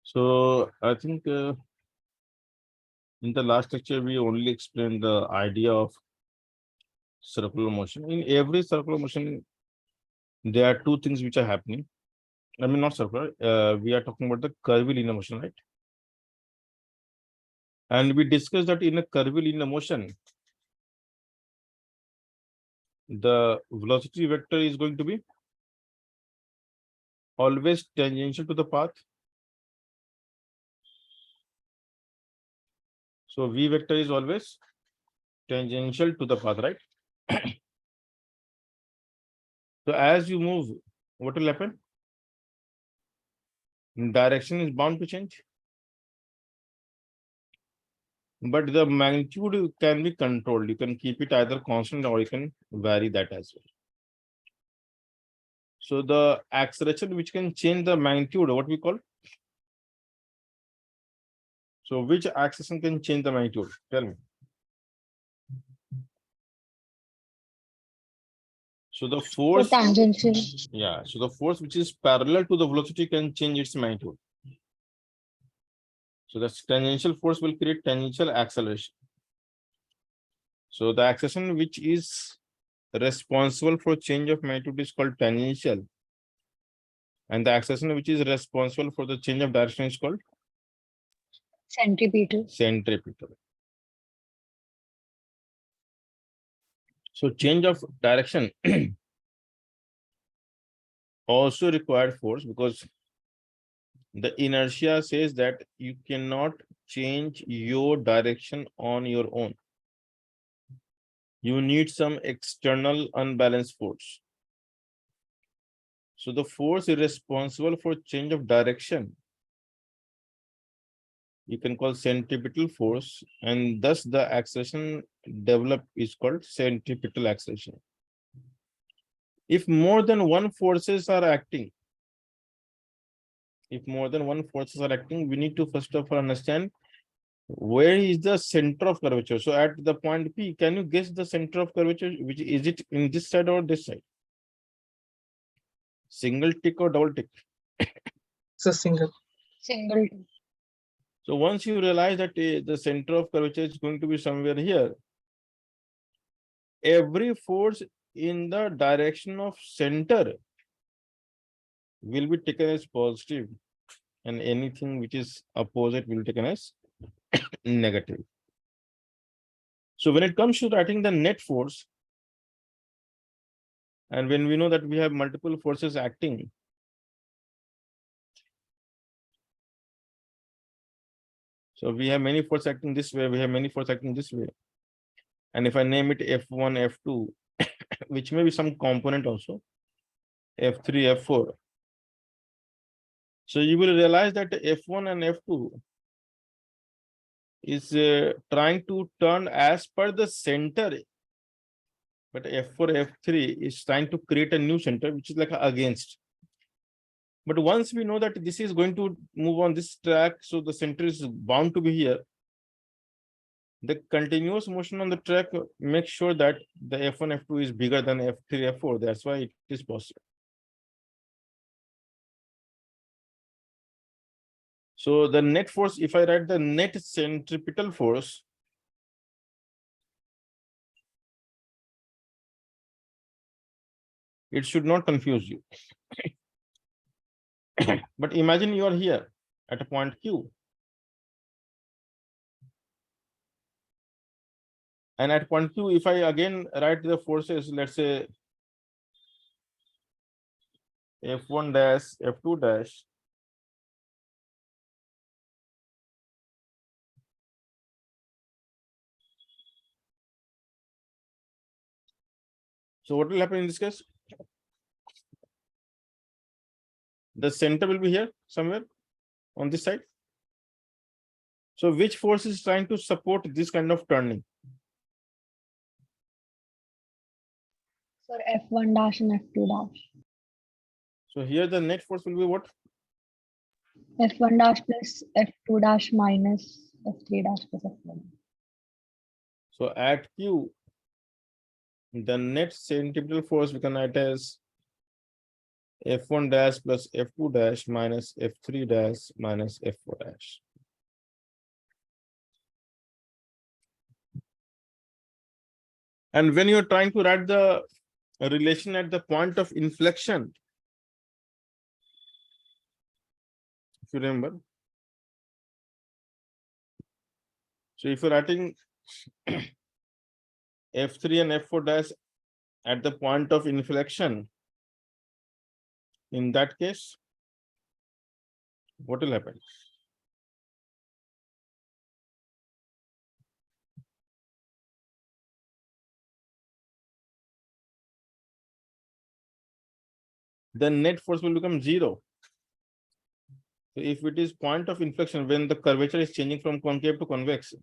So I think in the last lecture, we only explained the idea of circular motion. In every circular motion, there are two things which are happening. I mean, not circular. We are talking about the curvilinear motion, right? And we discussed that in a curvilinear motion, the velocity vector is going to be always tangential to the path. So V vector is always tangential to the path, right? So as you move, what will happen? Direction is bound to change. But the magnitude can be controlled. You can keep it either constant or you can vary that as well. So the acceleration which can change the magnitude, what we call? So which acceleration can change the magnitude? Tell me. So the force, tangential. yeah. So the force which is parallel to the velocity can change its magnitude. So the tangential force will create tangential acceleration. So the acceleration which is responsible for change of magnitude is called tangential. And the acceleration which is responsible for the change of direction is called Centripetal. centripetal. So change of direction also required force because the inertia says that you cannot change your direction on your own. You need some external unbalanced force. So the force is responsible for change of direction. You can call centripetal force, and thus the acceleration developed is called centripetal acceleration. If more than one forces are acting, we need to first of all understand where is the center of curvature. So at the point P, can you guess the center of curvature? Which is it in this side or this side? Single tick or double tick? It's a single. Single. So once you realize that the center of curvature is going to be somewhere here, every force in the direction of center will be taken as positive, and anything which is opposite will be taken as negative. So when it comes to writing the net force, and when we know that we have multiple forces acting, so we have many forces acting this way, we have many forces acting this way. And if I name it F1, F2, which may be some component also, F3, F4. So you will realize that F1 and F2 is trying to turn as per the center, but F4, F3 is trying to create a new center, which is like against. But once we know that this is going to move on this track, so the center is bound to be here. The continuous motion on the track makes sure that the F1, F2 is bigger than F3, F4. That's why it is possible. So the net force, if I write the net centripetal force, it should not confuse you. But imagine you are here at a point Q. And at point Q, if I again write the forces, let's say F1 dash, F2 dash. So what will happen in this case? The center will be here somewhere on this side. So which force is trying to support this kind of turning? For F1 dash and F2 dash. So here the net force will be what? F1 dash plus F2 dash minus F3 dash plus F1. So at Q, the net centripetal force we can write as f1 dash plus f2 dash minus f3 dash minus f4 dash. And when you're trying to write the relation at the point of inflection, if you remember, so if you're writing f3 and f4 dash at the point of inflection, in that case, what will happen? Then net force will become 0. So if it is point of inflection when the curvature is changing from concave to convex.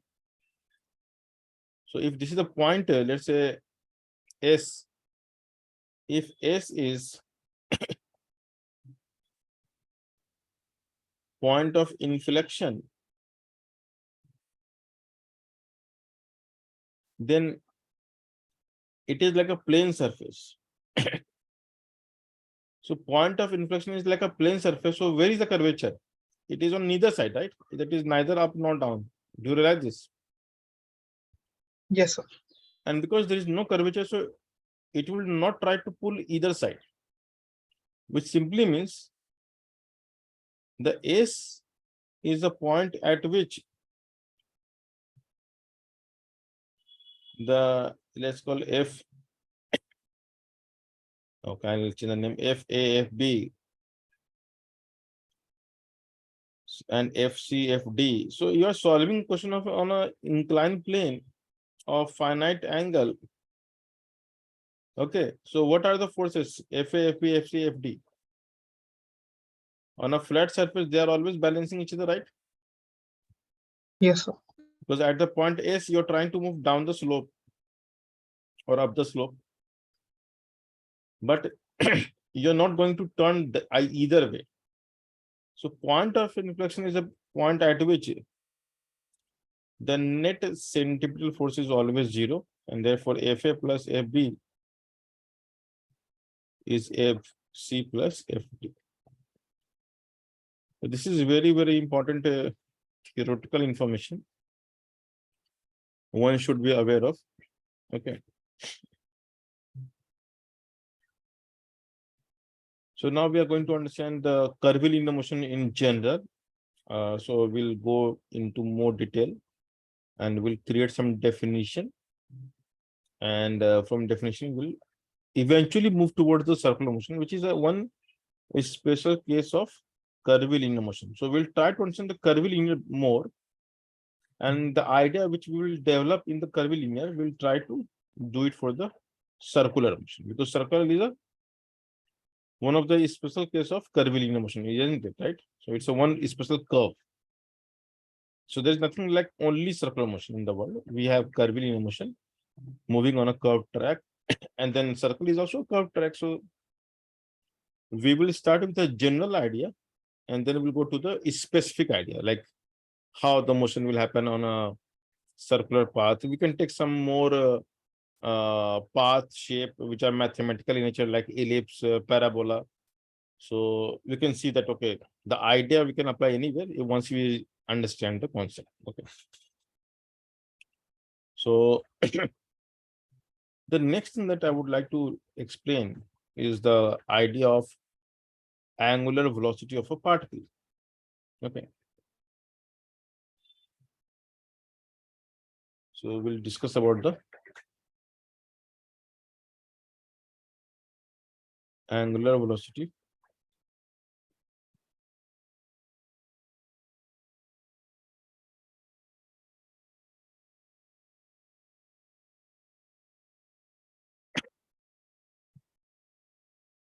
So if this is the point, let's say S, if S is point of inflection, then it is like a plane surface. So point of inflection is like a plane surface. So where is the curvature? It is on neither side, right? That is neither up nor down. Do you realize this? Yes, sir. And because there is no curvature, so it will not try to pull either side, which simply means the S is a point at which the, let's call F, okay, I'll change the name, FAFB and FCFD. So you are solving question of on a inclined plane of finite angle. Okay, so what are the forces? FA, FB, FC, FD. On a flat surface, they are always balancing each other, right? Yes, sir. Because at the point S, you're trying to move down the slope or up the slope. But you're not going to turn the either way. So point of inflection is a point at which the net centripetal force is always 0, and therefore FA plus FB is FC plus FD. So this is very, very important theoretical information one should be aware of. Okay. So now we are going to understand the curvilinear motion in general. So we'll go into more detail and we'll create some definition. And from definition, we'll eventually move towards the circular motion, which is one special case of curvilinear motion. So we'll try to understand the curvilinear more. And the idea which we will develop in the curvilinear, we'll try to do it for the circular motion, because circular is one of the special case of curvilinear motion, isn't it, right? So it's a one special curve. So there's nothing like only circular motion in the world. We have curvilinear motion moving on a curved track, and then circle is also a curved track. So we will start with a general idea, and then we'll go to the specific idea, like how the motion will happen on a circular path. We can take some more path shape which are mathematical in nature, like ellipse, parabola. So we can see that, okay, the idea we can apply anywhere once we understand the concept. Okay. So the next thing that I would like to explain is the idea of angular velocity of a particle. Okay. So we'll discuss about the angular velocity .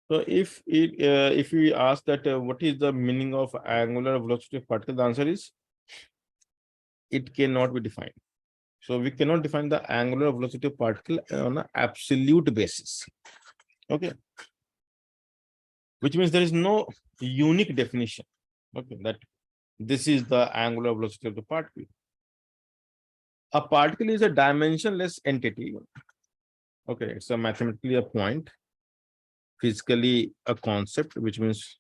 So if we ask that what is the meaning of angular velocity of particle, the answer is it cannot be defined. So we cannot define the angular velocity of particle on an absolute basis. Okay. Which means there is no unique definition. Okay, that this is the angular velocity of the particle. A particle is a dimensionless entity. Okay, it's a mathematically a point physically a concept, which means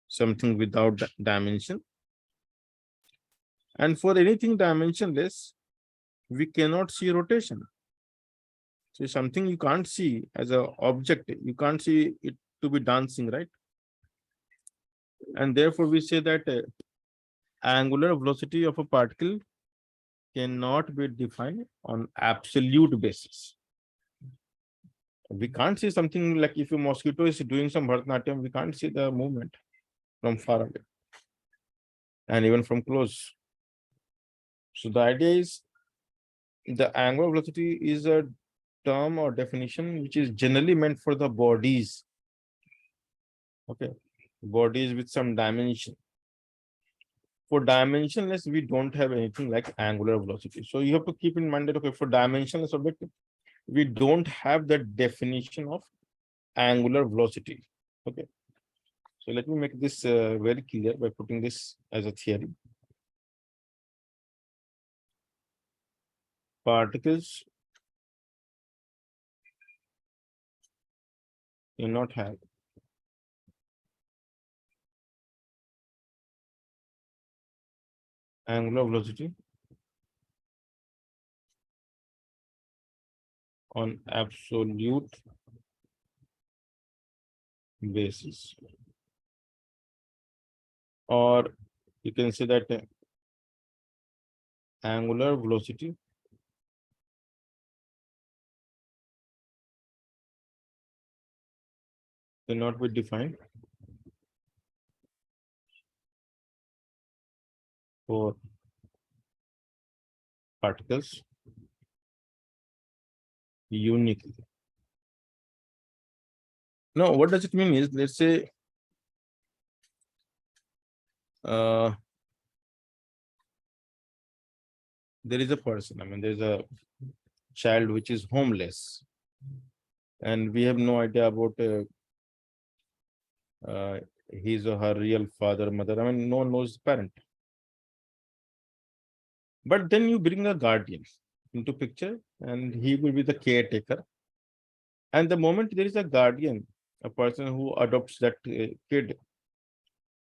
something without dimension. And for anything dimensionless, we cannot see rotation. So something you can't see as an object, you can't see it to be dancing, right? And therefore we say that angular velocity of a particle cannot be defined on absolute basis. We can't see something like if a mosquito is doing some Bharatanatyam, we can't see the movement from far away and even from close. So the idea is the angular velocity is a term or definition which is generally meant for the bodies. Okay, bodies with some dimension. For dimensionless, we don't have anything like angular velocity. So you have to keep in mind that, okay, for dimensionless object, we don't have the definition of angular velocity. Okay. So let me make this very clear by putting this as a theory. Particles do not have angular velocity on absolute basis, or you can say that angular velocity cannot be defined for particles uniquely. Now, what does it mean is, let's say there is a person, I mean, there's a child which is homeless, and we have no idea about his or her real father, mother. I mean, no one knows the parent. But then you bring a guardian into picture, and he will be the caretaker. And the moment there is a guardian, a person who adopts that kid,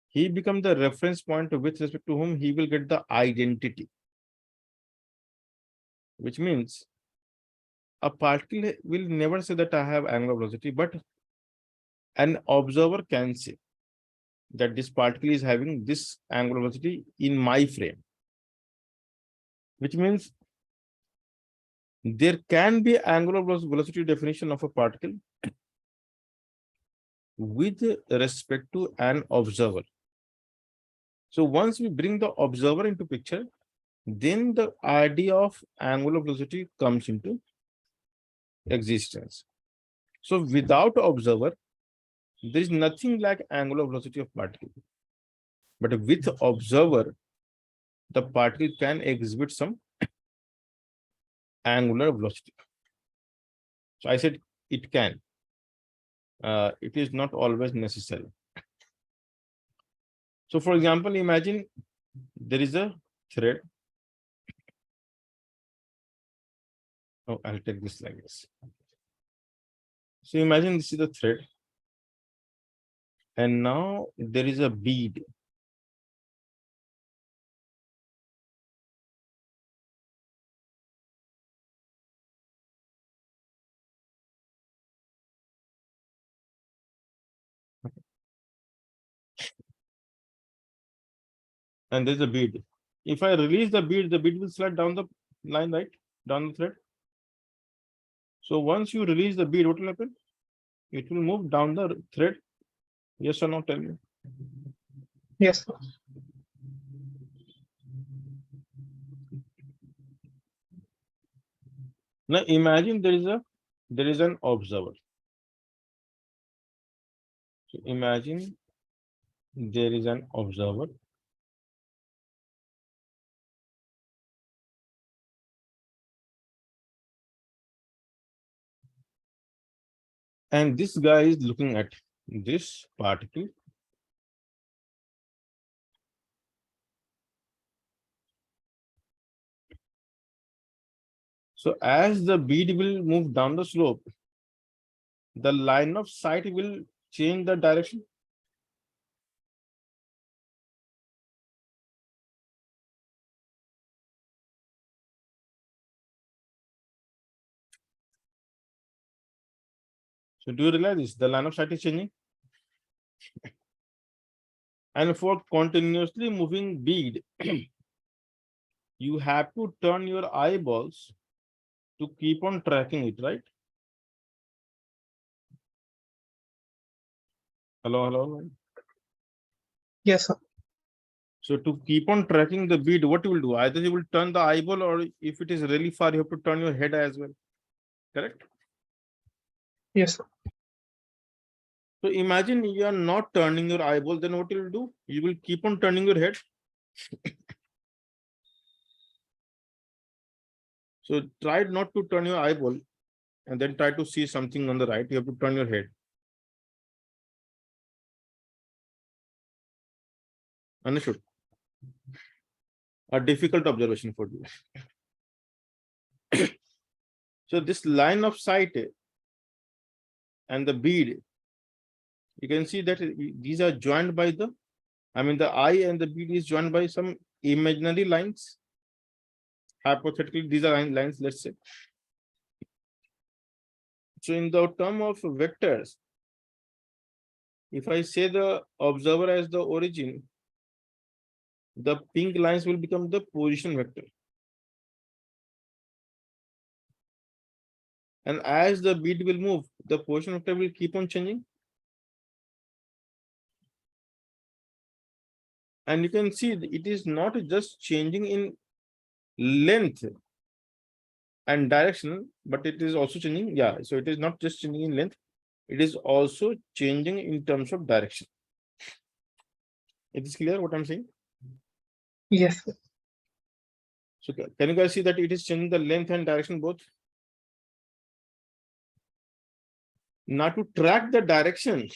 he becomes the reference point with respect to whom he will get the identity. Which means a particle will never say that I have angular velocity, but an observer can say that this particle is having this angular velocity in my frame. Which means there can be angular velocity definition of a particle with respect to an observer. So once we bring the observer into picture, then the idea of angular velocity comes into existence. So without observer, there is nothing like angular velocity of particle. But with observer, the particle can exhibit some angular velocity. So I said it can. It is not always necessary. So for example, imagine there is a thread. Oh, I'll take this like this. So imagine this is the thread. And now there is a bead. And there's a bead. If I release the bead will slide down the line, right? Down the thread. So once you release the bead, what will happen? It will move down the thread. Yes or no? Tell me. Yes, sir. Now imagine there is an observer. So imagine there is an observer. And this guy is looking at this particle. So as the bead will move down the slope, the line of sight will change the direction? So do you realize this? The line of sight is changing. And for continuously moving bead, you have to turn your eyeballs to keep on tracking it, right? Hello. Yes, sir. So to keep on tracking the bead, what you will do? Either you will turn the eyeball, or if it is really far, you have to turn your head as well. Correct? Yes, sir. So imagine you are not turning your eyeball, then what you will do? You will keep on turning your head. So try not to turn your eyeball and then try to see something on the right. You have to turn your head. Understood? A difficult observation for you. So this line of sight and the bead, you can see that these are joined by the, the eye and the bead is joined by some imaginary lines. Hypothetically, these are lines, let's say. So in the term of vectors, if I say the observer as the origin, the pink lines will become the position vector. And as the bead will move, the position vector will keep on changing. And you can see it is not just changing in length and direction, but it is also changing. Yeah, so it is not just changing in length, it is also changing in terms of direction. It is clear what I'm saying? Yes, sir. So can you guys see that it is changing the length and direction both? Now to track the direction,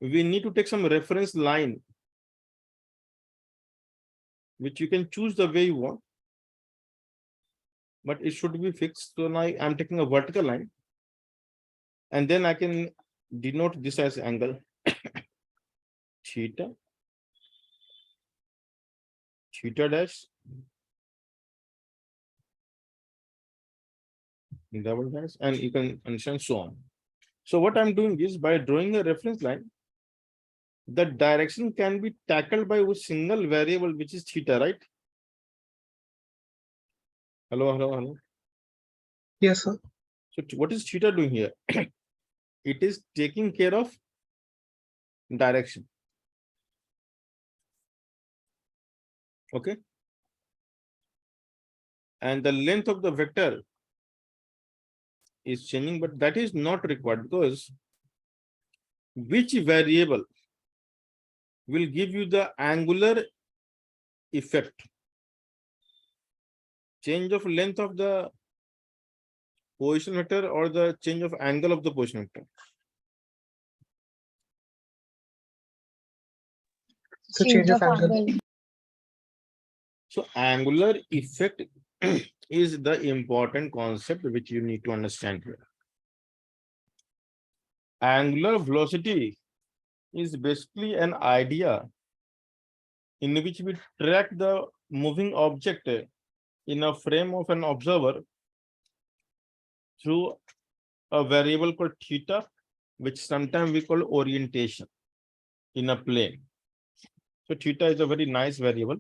we need to take some reference line, which you can choose the way you want, but it should be fixed. So now I'm taking a vertical line, and then I can denote this as angle theta dash double dash, and you can understand so on. So what I'm doing is, by drawing a reference line, the direction can be tackled by a single variable, which is theta, right? Hello. Yes, sir. So what is theta doing here? It is taking care of direction. Okay. And the length of the vector is changing, but that is not required, because which variable will give you the angular effect? Change of length of the position vector or the change of angle of the position vector? So change of angle. So angular effect is the important concept which you need to understand here. Angular velocity is basically an idea in which we track the moving object in a frame of an observer through a variable called theta, which sometimes we call orientation in a plane. So theta is a very nice variable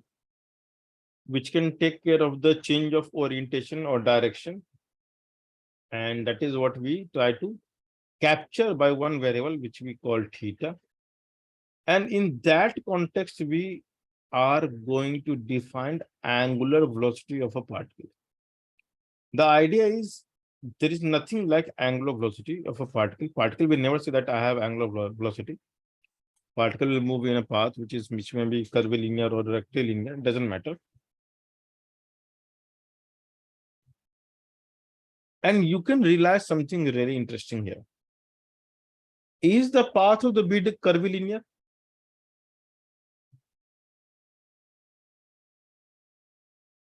which can take care of the change of orientation or direction. And that is what we try to capture by one variable, which we call theta. And in that context, we are going to define angular velocity of a particle. The idea is, there is nothing like angular velocity of a particle. Particle will never say that I have angular velocity. Particle will move in a path which may be curvilinear or rectilinear, doesn't matter. And you can realize something really interesting here. Is the path of the bead curvilinear?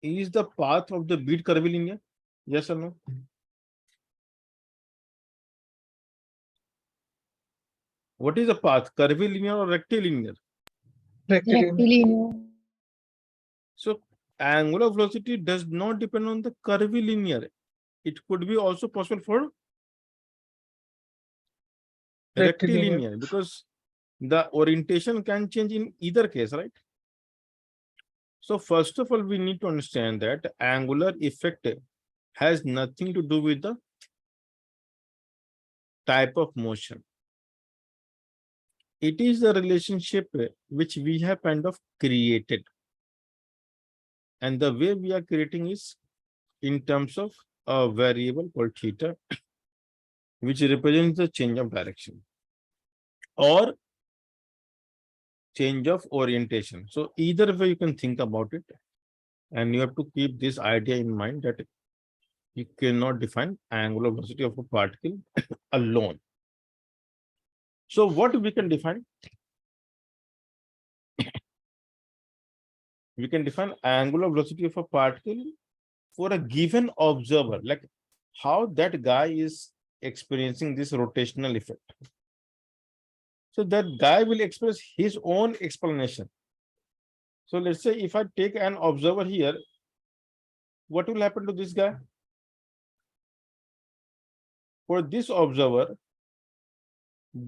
Is the path of the bead curvilinear? Yes or no? What is the path? Curvilinear or rectilinear? Rectilinear. Rectilinear. So angular velocity does not depend on the curvilinear. It could be also possible for Rectilinear. rectilinear because the orientation can change in either case, right? So first of all, we need to understand that angular effect has nothing to do with the type of motion. It is the relationship which we have kind of created. And the way we are creating is in terms of a variable called theta, which represents the change of direction or change of orientation. So either way you can think about it. And you have to keep this idea in mind that you cannot define angular velocity of a particle alone. So what we can define? We can define angular velocity of a particle for a given observer, like how that guy is experiencing this rotational effect. So that guy will express his own explanation. So let's say if I take an observer here, what will happen to this guy? For this observer,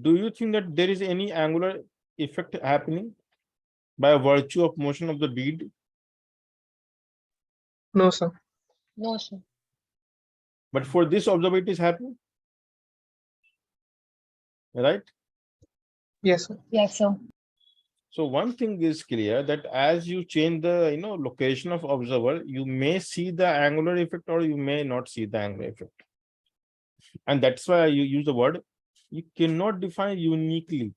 do you think that there is any angular effect happening by virtue of motion of the bead? No, sir. No, sir. But for this observer, it is happening, right? Yes, sir. Yes, sir. So one thing is clear that as you change the location of observer, you may see the angular effect or you may not see the angular effect. And that's why you use the word, you cannot define uniquely.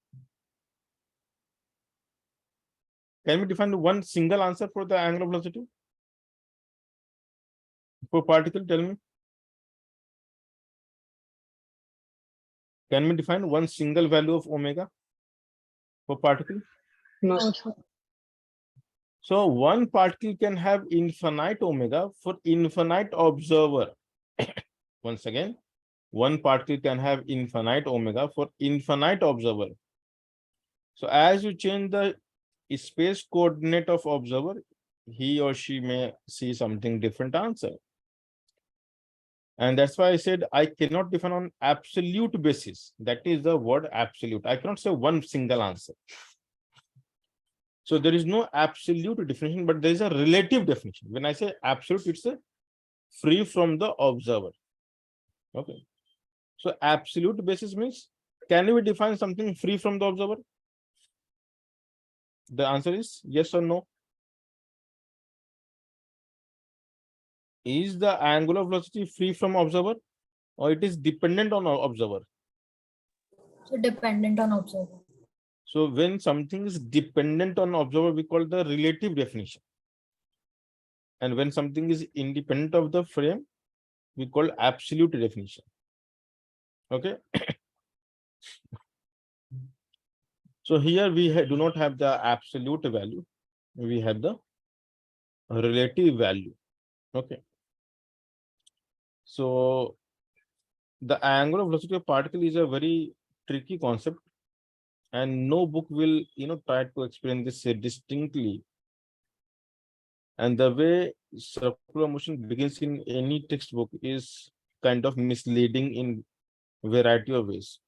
Can we define one single answer for the angular velocity? For particle, tell me. Can we define one single value of omega for particle? No, No, sir. sir. So one particle can have infinite omega for infinite observer. Once again, one particle can have infinite omega for infinite observer. So as you change the space coordinate of observer, he or she may see something different answer. And that's why I said I cannot define on absolute basis. That is the word absolute. I cannot say one single answer. So there is no absolute definition, but there is a relative definition. When I say absolute, it's a free from the observer. Okay. So absolute basis means, can we define something free from the observer? The answer is yes or no. Is the angular velocity free from observer or it is dependent on observer? So dependent on observer. So when something is dependent on observer, we call the relative definition. And when something is independent of the frame, we call absolute definition. Okay. So here we do not have the absolute value. We have the relative value. Okay. So the angular velocity of particle is a very tricky concept, and no book will try to explain this distinctly. And the way circular motion begins in any textbook is kind of misleading in variety of ways.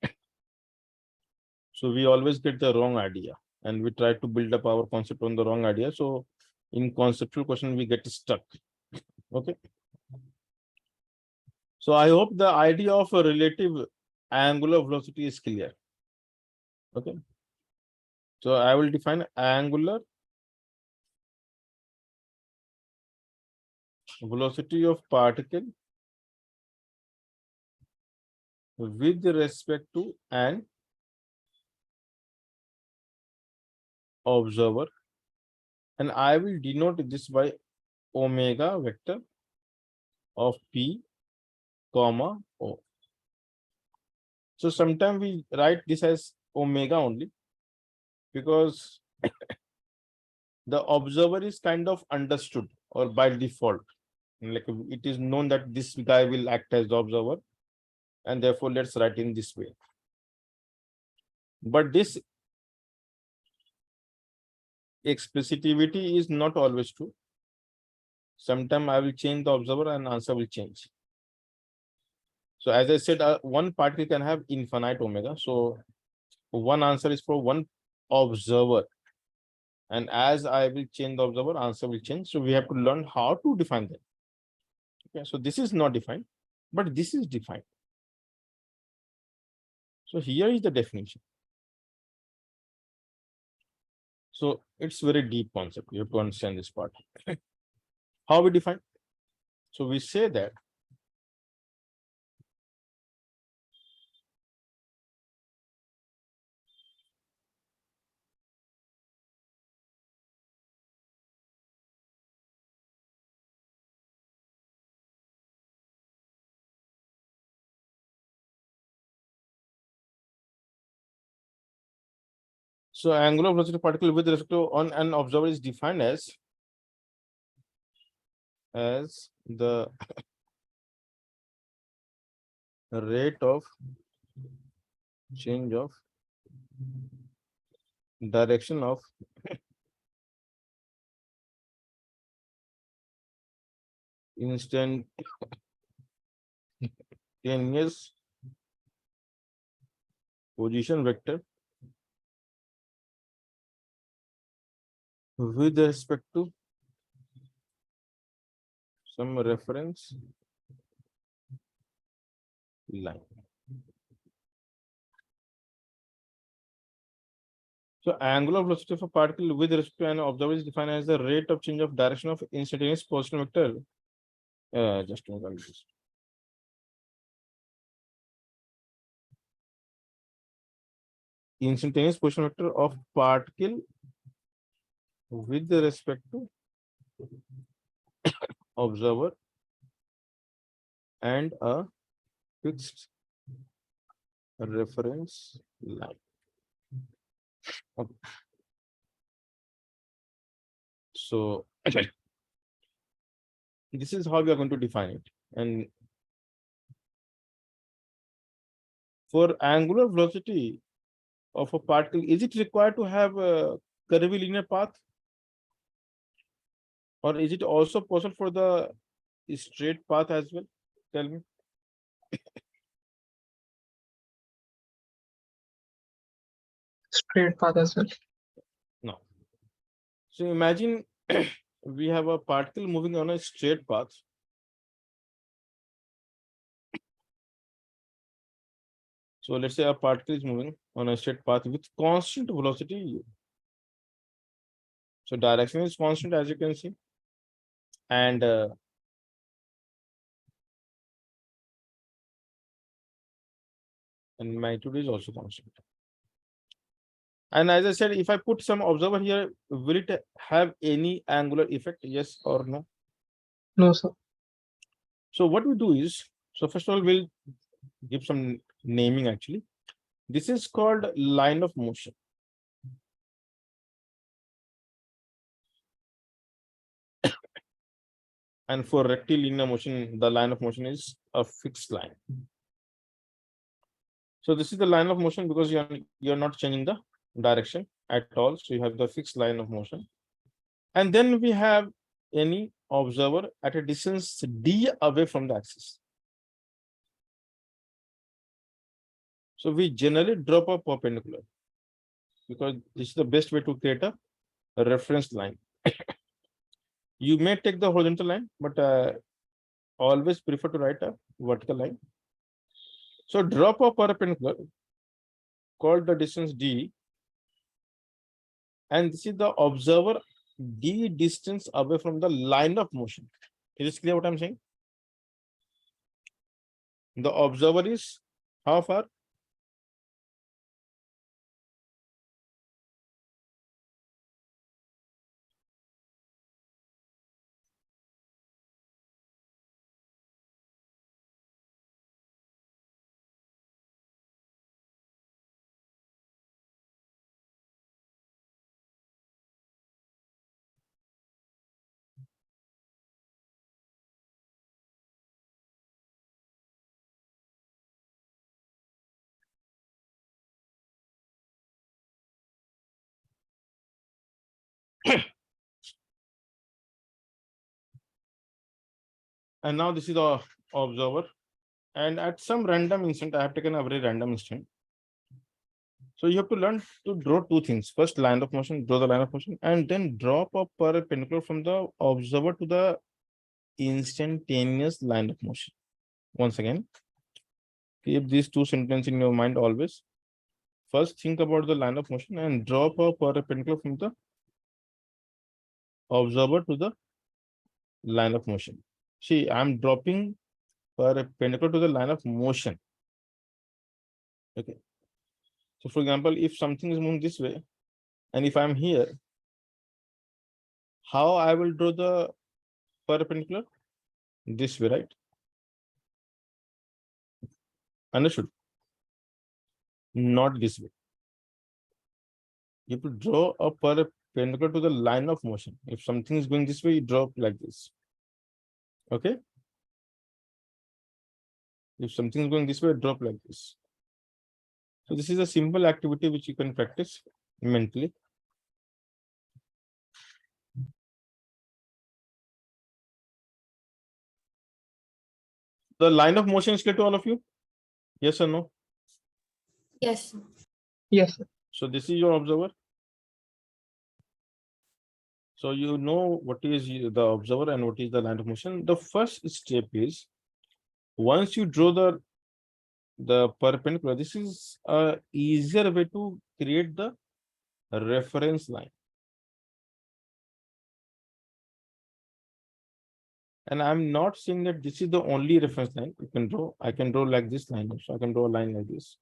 So we always get the wrong idea and we try to build up our concept on the wrong idea. So in conceptual question, we get stuck. Okay. So I hope the idea of a relative angular velocity is clear. Okay. So I will define angular velocity of particle with respect to an observer, and I will denote this by omega vector of P, comma O. So sometimes we write this as omega only because the observer is kind of understood or by default. Like it is known that this guy will act as the observer, and therefore let's write in this way. But this expressivity is not always true. Sometimes I will change the observer and answer will change. So as I said, one particle can have infinite omega. So one answer is for one observer. And as I will change the observer, answer will change. So we have to learn how to define that. Okay, so this is not defined, but this is defined. So here is the definition. So it's very deep concept. You have to understand this part. How we define? So we say that so angular velocity of particle with respect to on an observer is defined as the rate of change of direction of instantaneous position vector with respect to some reference line. So angular velocity of a particle with respect to an observer is defined as the rate of change of direction of instantaneous position vector. Just a moment. Instantaneous position vector of particle with respect to observer and a fixed reference line. Okay. So this is how we are going to define it. And for angular velocity of a particle, is it required to have a curvilinear path? Or is it also possible for the straight path as well? Tell me. Straight path as well. No. So imagine we have a particle moving on a straight path. So let's say a particle is moving on a straight path with constant velocity. So direction is constant, as you can see. And magnitude is also constant. And as I said, if I put some observer here, will it have any angular effect? Yes or no? No, sir. So what we do is, so first of all, we'll give some naming actually. This is called line of motion. And for rectilinear motion, the line of motion is a fixed line. So this is the line of motion because you're not changing the direction at all. So you have the fixed line of motion. And then we have any observer at a distance d away from the axis. So we generally drop a perpendicular because this is the best way to create a reference line. You may take the horizontal line, but always prefer to write a vertical line. So drop a perpendicular called the distance d, and this is the observer d distance away from the line of motion. Is it clear what I'm saying? The observer is how far? And now this is the observer. And at some random instant, I have taken a very random instant. So you have to learn to draw two things. First, line of motion, draw the line of motion, and then drop a perpendicular from the observer to the instantaneous line of motion. Once again, keep these two sentences in your mind always. First, think about the line of motion and drop a perpendicular from the observer to the line of motion. See, I'm dropping perpendicular to the line of motion. Okay. So for example, if something is moving this way, and if I'm here, how I will draw the perpendicular? This way, right? Understood? Not this way. You have to draw a perpendicular to the line of motion. If something is going this way, you draw like this. Okay? If something is going this way, drop like this. So this is a simple activity which you can practice mentally. The line of motion is clear to all of you? Yes or no? Yes. Yes, sir. So this is your observer. So you know what is the observer and what is the line of motion. The first step is, once you draw the perpendicular, this is a easier way to create the reference line. And I'm not saying that this is the only reference line you can draw. I can draw like this line. So I can draw a line like this.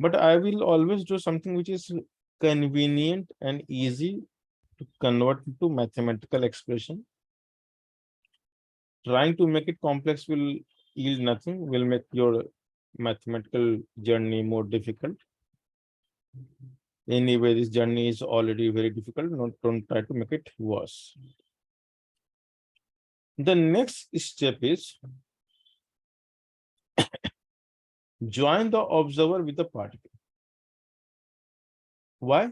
But I will always do something which is convenient and easy to convert into mathematical expression. Trying to make it complex will yield nothing, will make your mathematical journey more difficult. Anyway, this journey is already very difficult. Don't try to make it worse. The next step is join the observer with the particle. Why?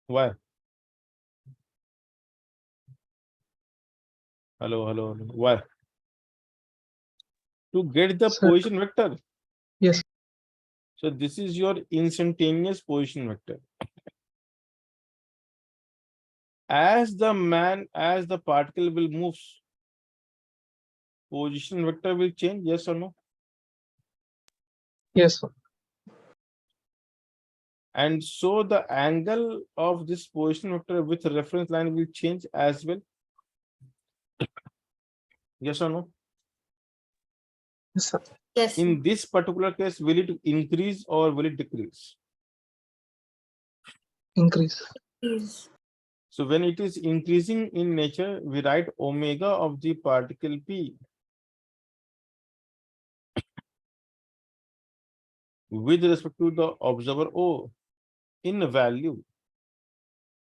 Why? Hello. Why? To get the Sir. position vector. Yes. So this is your instantaneous position vector. As the particle will move, position vector will change, yes or no? Yes, sir. And so the angle of this position vector with reference line will change as well. Yes or no? Yes, sir. Yes. In this particular case, will it increase or will it decrease? Increase. Yes. So when it is increasing in nature, we write omega of the particle P with respect to the observer O in value,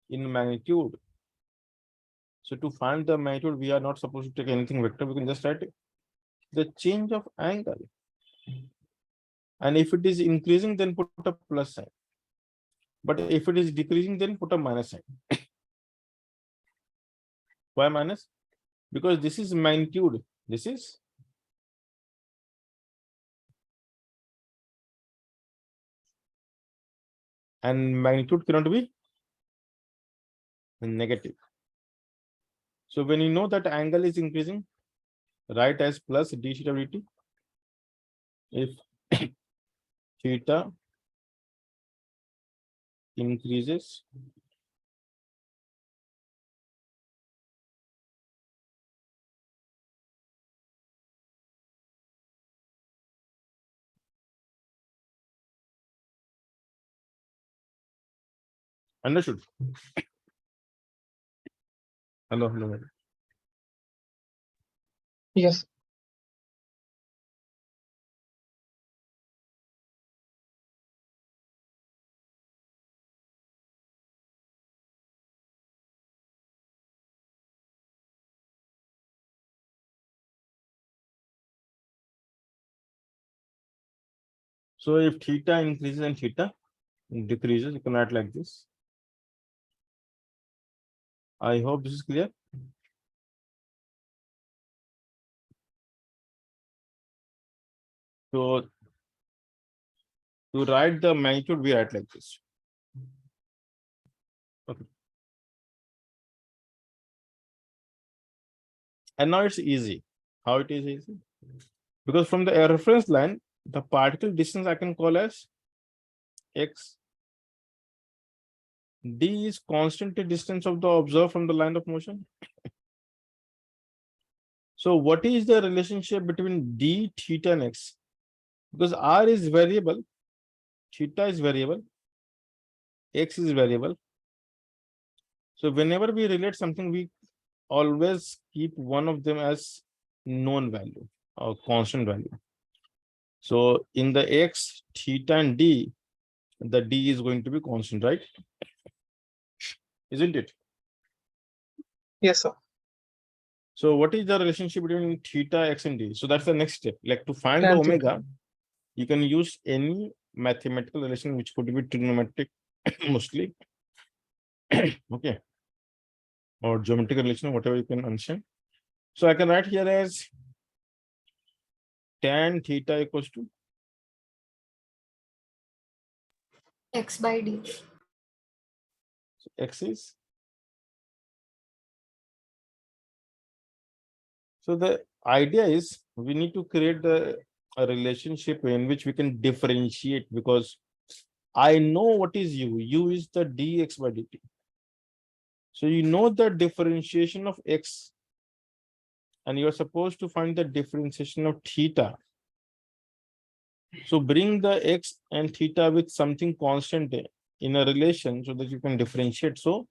in magnitude. So to find the magnitude, we are not supposed to take anything vector. We can just write the change of angle. And if it is increasing, then put a plus sign. But if it is decreasing, then put a minus sign. Why minus? Because this is magnitude. This is and magnitude cannot be negative. So when you know that angle is increasing, write as plus d theta dt. If theta increases, understood? Hello. Yes. So if theta increases and theta decreases, you can write like this. I hope this is clear. So to write the magnitude, we write like this. Okay. And now it's easy. How it is easy? Because from the reference line, the particle distance I can call as x. D is constant distance of the observer from the line of motion. So what is the relationship between d, theta, and x? Because r is variable, theta is variable, x is variable. So whenever we relate something, we always keep one of them as known value or constant value. So in the x, theta, and d, the d is going to be constant, right? Isn't it? Yes, sir. So what is the relationship between theta, x, and d? So that's the next step. Like to find the Tan omega, theta. you can use any mathematical relation which could be trigonometric mostly. Okay. Or geometric relation, whatever you can understand. So I can write here as tan theta equals to X by D. x is. So the idea is we need to create a relationship in which we can differentiate, because I know what is u. U is the dx by dt. So you know the differentiation of x, and you are supposed to find the differentiation of theta. So bring the x and theta with something constant in a relation so that you can differentiate. So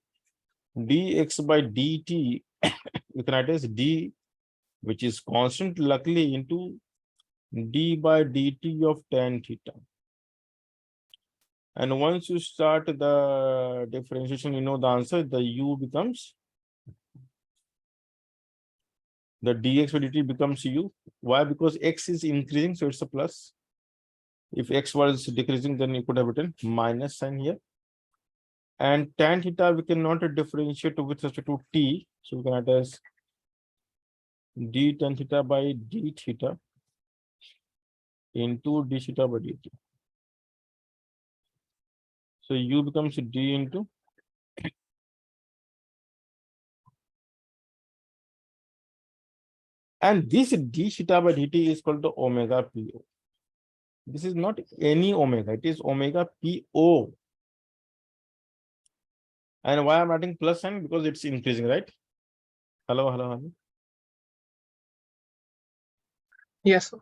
dx by dt, you can write as d, which is constant, luckily, into d by dt of tan theta. And once you start the differentiation, you know the answer, the u becomes, the dx by dt becomes u. Why? Because x is increasing, so it's a plus. If x was decreasing, then you could have written minus sign here. And tan theta, we cannot differentiate with respect to t. So we can write as d tan theta by d theta into d theta by dt. So u becomes d into, and this d theta by dt is called the omega po. This is not any omega, it is omega po. And why I'm adding plus sign? Because it's increasing, right? Hello, hello, hello. Yes, sir.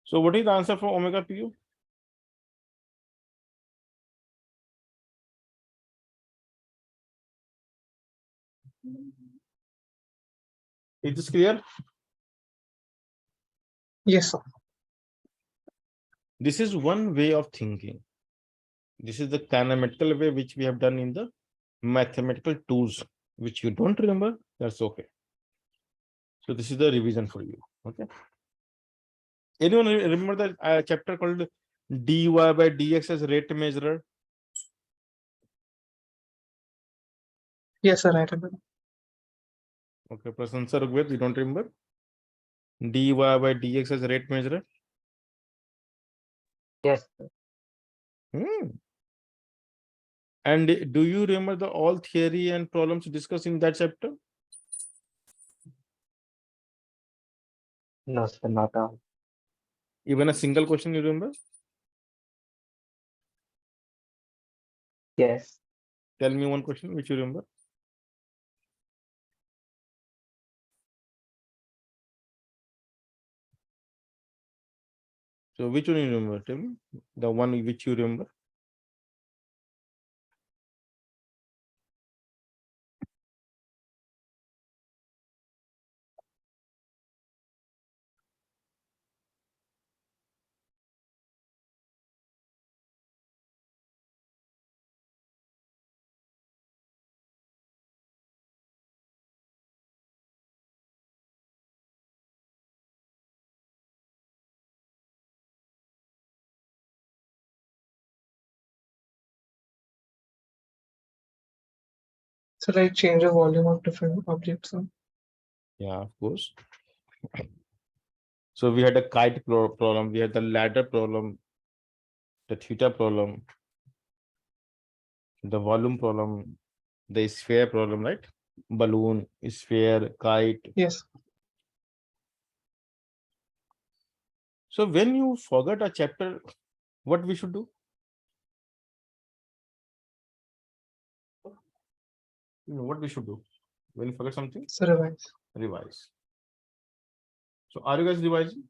So what is the answer for omega po? Is this clear? Yes, sir. This is one way of thinking. This is the canonical way which we have done in the mathematical tools, which you don't remember, that's okay. So this is the revision for you. Okay. Anyone remember that chapter called dy by dx as rate measurer? Yes, sir. I remember. Okay, Prasansa Rugved, you don't remember? Dy by dx as rate measurer? Yes. And do you remember the all theory and problems discussed in that chapter? No, sir, not all. Even a single question you remember? Yes. Tell me one question which you remember. So which one you remember? Tell me the one which you remember. So like change the volume of different objects. So Yeah, of course. So we had a kite problem, we had the ladder problem, the theta problem, the volume problem, the sphere problem, right? Balloon, sphere, kite. yes, So when you forget a chapter, what we should do? What we should do? When you forget something, so revise. revise. So are you guys revising?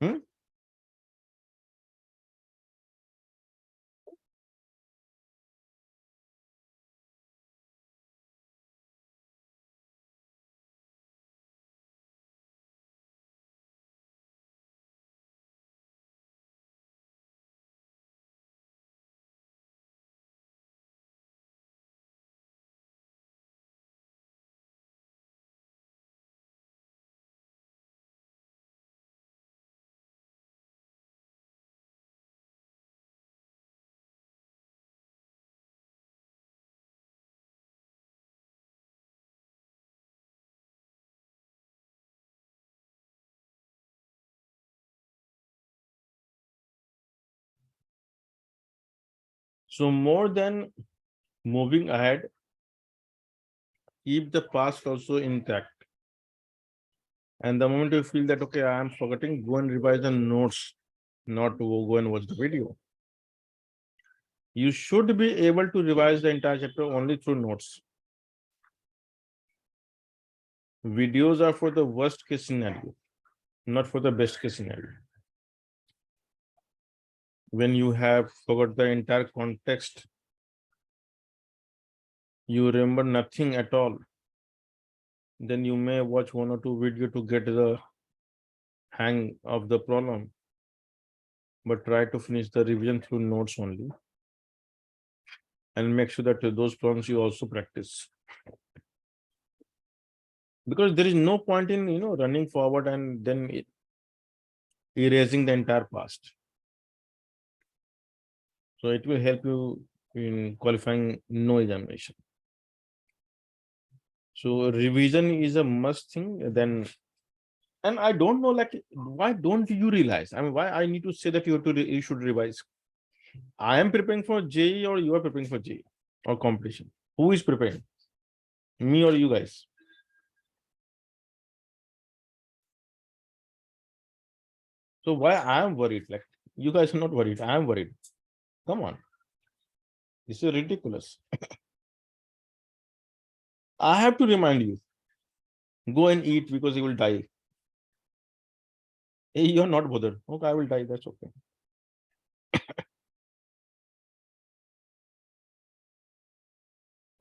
Hmm? So more than moving ahead, keep the past also intact. And the moment you feel that, okay, I am forgetting, go and revise the notes, not to go and watch the video. You should be able to revise the entire chapter only through notes. Videos are for the worst case scenario, not for the best case scenario. When you have forgot the entire context, you remember nothing at all, then you may watch one or two videos to get the hang of the problem, but try to finish the revision through notes only. And make sure that those problems you also practice. Because there is no point in running forward and then erasing the entire past. So it will help you in qualifying no examination. So revision is a must thing. Then, and I don't know, like, why don't you realize? I mean, why I need to say that you should revise? I am preparing for JEE or you are preparing for JEE or competition? Who is preparing? Me or you guys? So why I am worried? Like, you guys are not worried. I am worried. Come on. This is ridiculous. I have to remind you. Go and eat because you will die. Hey, you're not bothered. Okay, I will die. That's okay.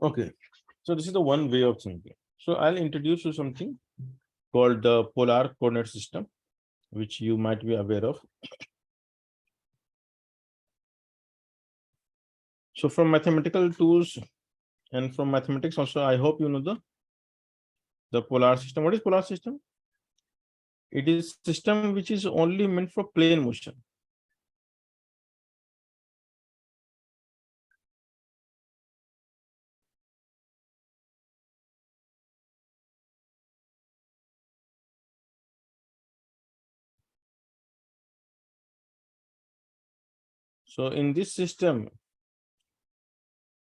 Okay. So this is the one way of thinking. So I'll introduce you something called the polar coordinate system, which you might be aware of. So from mathematical tools and from mathematics also, I hope you know the polar system. What is polar system? It is system which is only meant for plane motion. So in this system,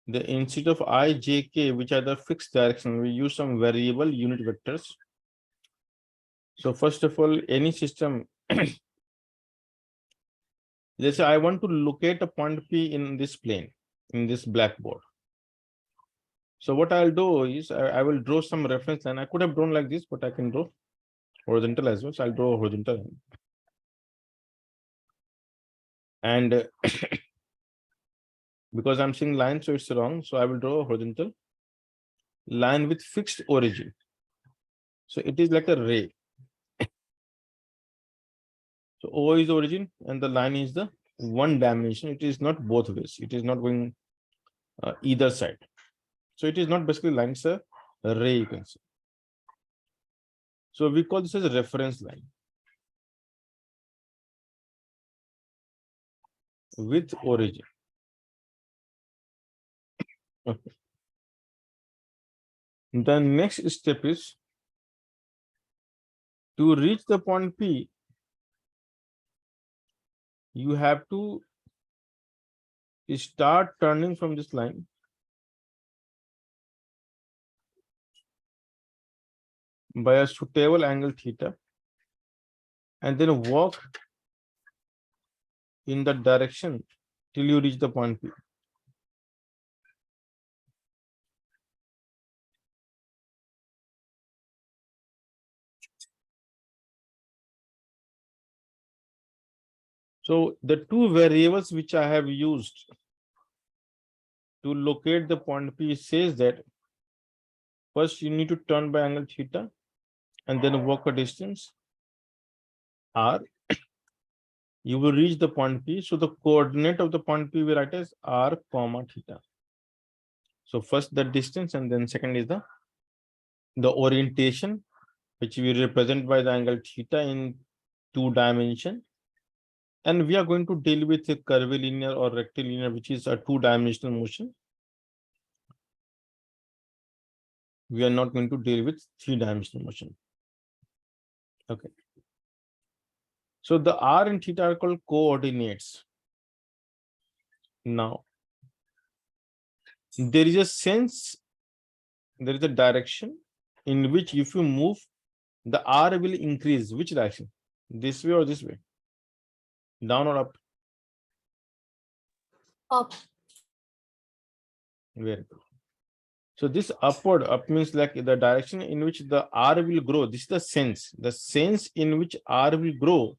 the instead of I, J, K, which are the fixed direction, we use some variable unit vectors. So first of all, any system, let's say I want to locate a point P in this plane, in this blackboard. So what I'll do is I will draw some reference line. I could have drawn like this, but I can draw horizontal as well. So I'll draw a horizontal line. And because I'm seeing line, so it's wrong. So I will draw a horizontal line with fixed origin. So it is like a ray. So O is origin and the line is the one dimension. It is not both ways. It is not going either side. So it is not basically line, it's a ray, you can say. So we call this as a reference line. with origin. Okay. The next step is to reach the point P, you have to start turning from this line by a suitable angle theta and then walk in the direction till you reach the point P. So the two variables which I have used to locate the point P says that first you need to turn by angle theta and then walk a distance r. You will reach the point P. So the coordinate of the point P we write as r comma theta. So first the distance and then second is the orientation, which we represent by the angle theta in 2 dimension. And we are going to deal with a curvilinear or rectilinear, which is a 2-dimensional motion. We are not going to deal with 3-dimensional motion. Okay. So the r and theta are called coordinates. Now, there is a sense, there is a direction in which if you move, the r will increase. Which direction? This way or this way? Down or up? Up. Very good. So this upward, up means like the direction in which the r will grow. This is the sense. The sense in which r will grow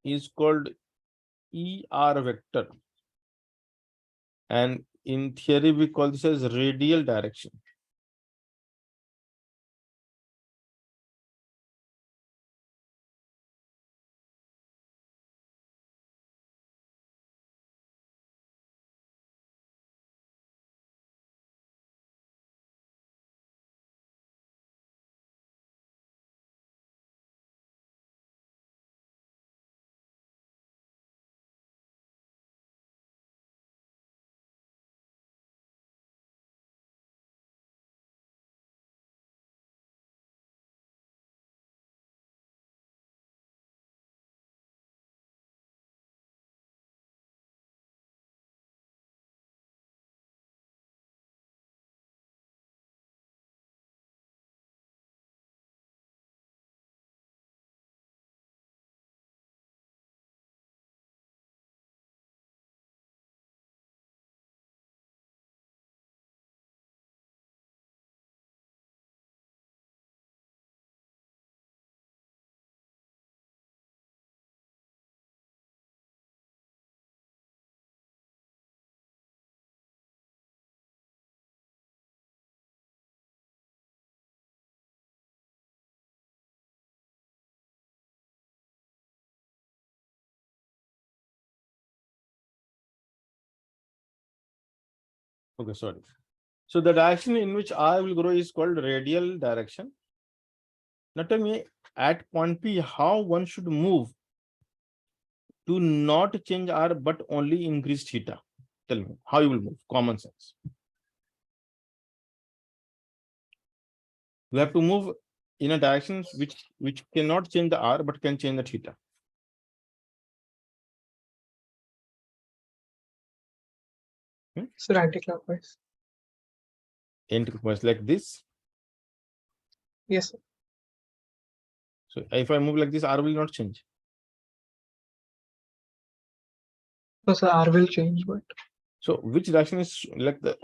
is called ER vector. And in theory, we call this as radial direction. Okay, sorry. So the direction in which r will grow is called radial direction. Now tell me, at point P, how one should move to not change r but only increase theta? Tell me how you will move. Common sense. We have to move in a direction which cannot change the r but can change the theta. So anti-clockwise. Anti-clockwise like this. Yes, sir. So if I move like this, r will not change. So R will change, but So which direction is like the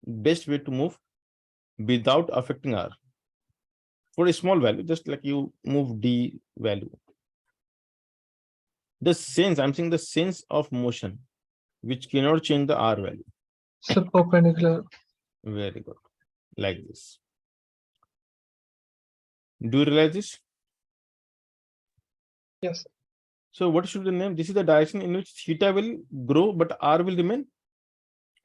best way to move without affecting r? For a small value, just like you move d value. The sense, I'm saying the sense of motion, which cannot change the r value. so perpendicular. Very good. Like this. Do you realize this? Yes. So what should the name? This is the direction in which theta will grow, but r will remain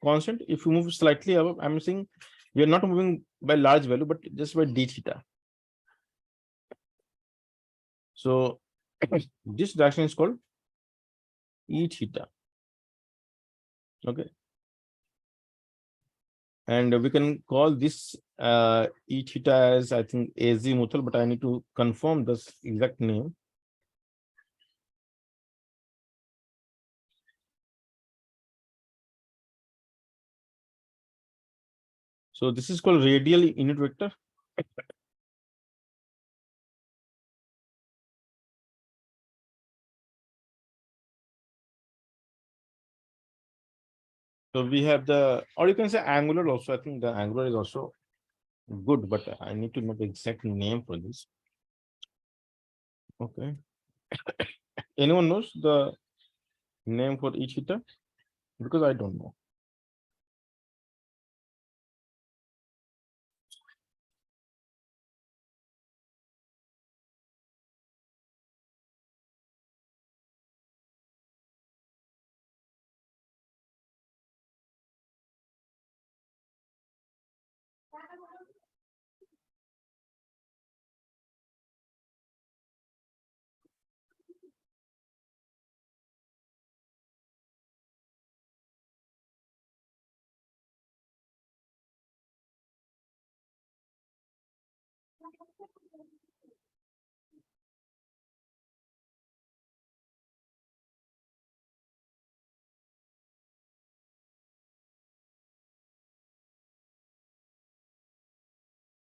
constant. If you move slightly above, I'm saying we are not moving by large value, but just by d theta. So this direction is called E theta. Okay. And we can call this E theta as, I think, azimuthal, but I need to confirm this exact name. So this is called radial unit vector. So we have the, or you can say angular also. I think the angular is also good, but I need to know the exact name for this. Okay. Anyone knows the name for each theta? Because I don't know.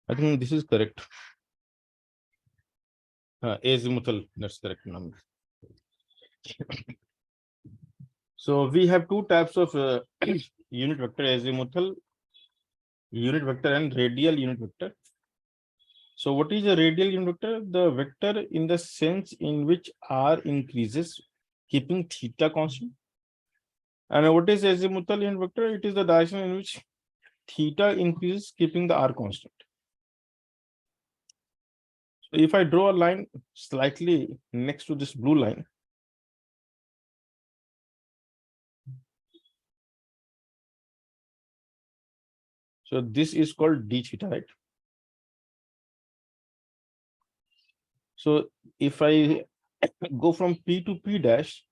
I think this is correct. Azimuthal, that's correct number. So we have two types of unit vector: azimuthal unit vector and radial unit vector. So what is a radial unit vector? The vector in the sense in which r increases, keeping theta constant. And what is azimuthal unit vector? It is the direction in which theta increases, keeping the r constant. So if I draw a line slightly next to this blue line, so this is called d theta, right? So if I go from P to P dash,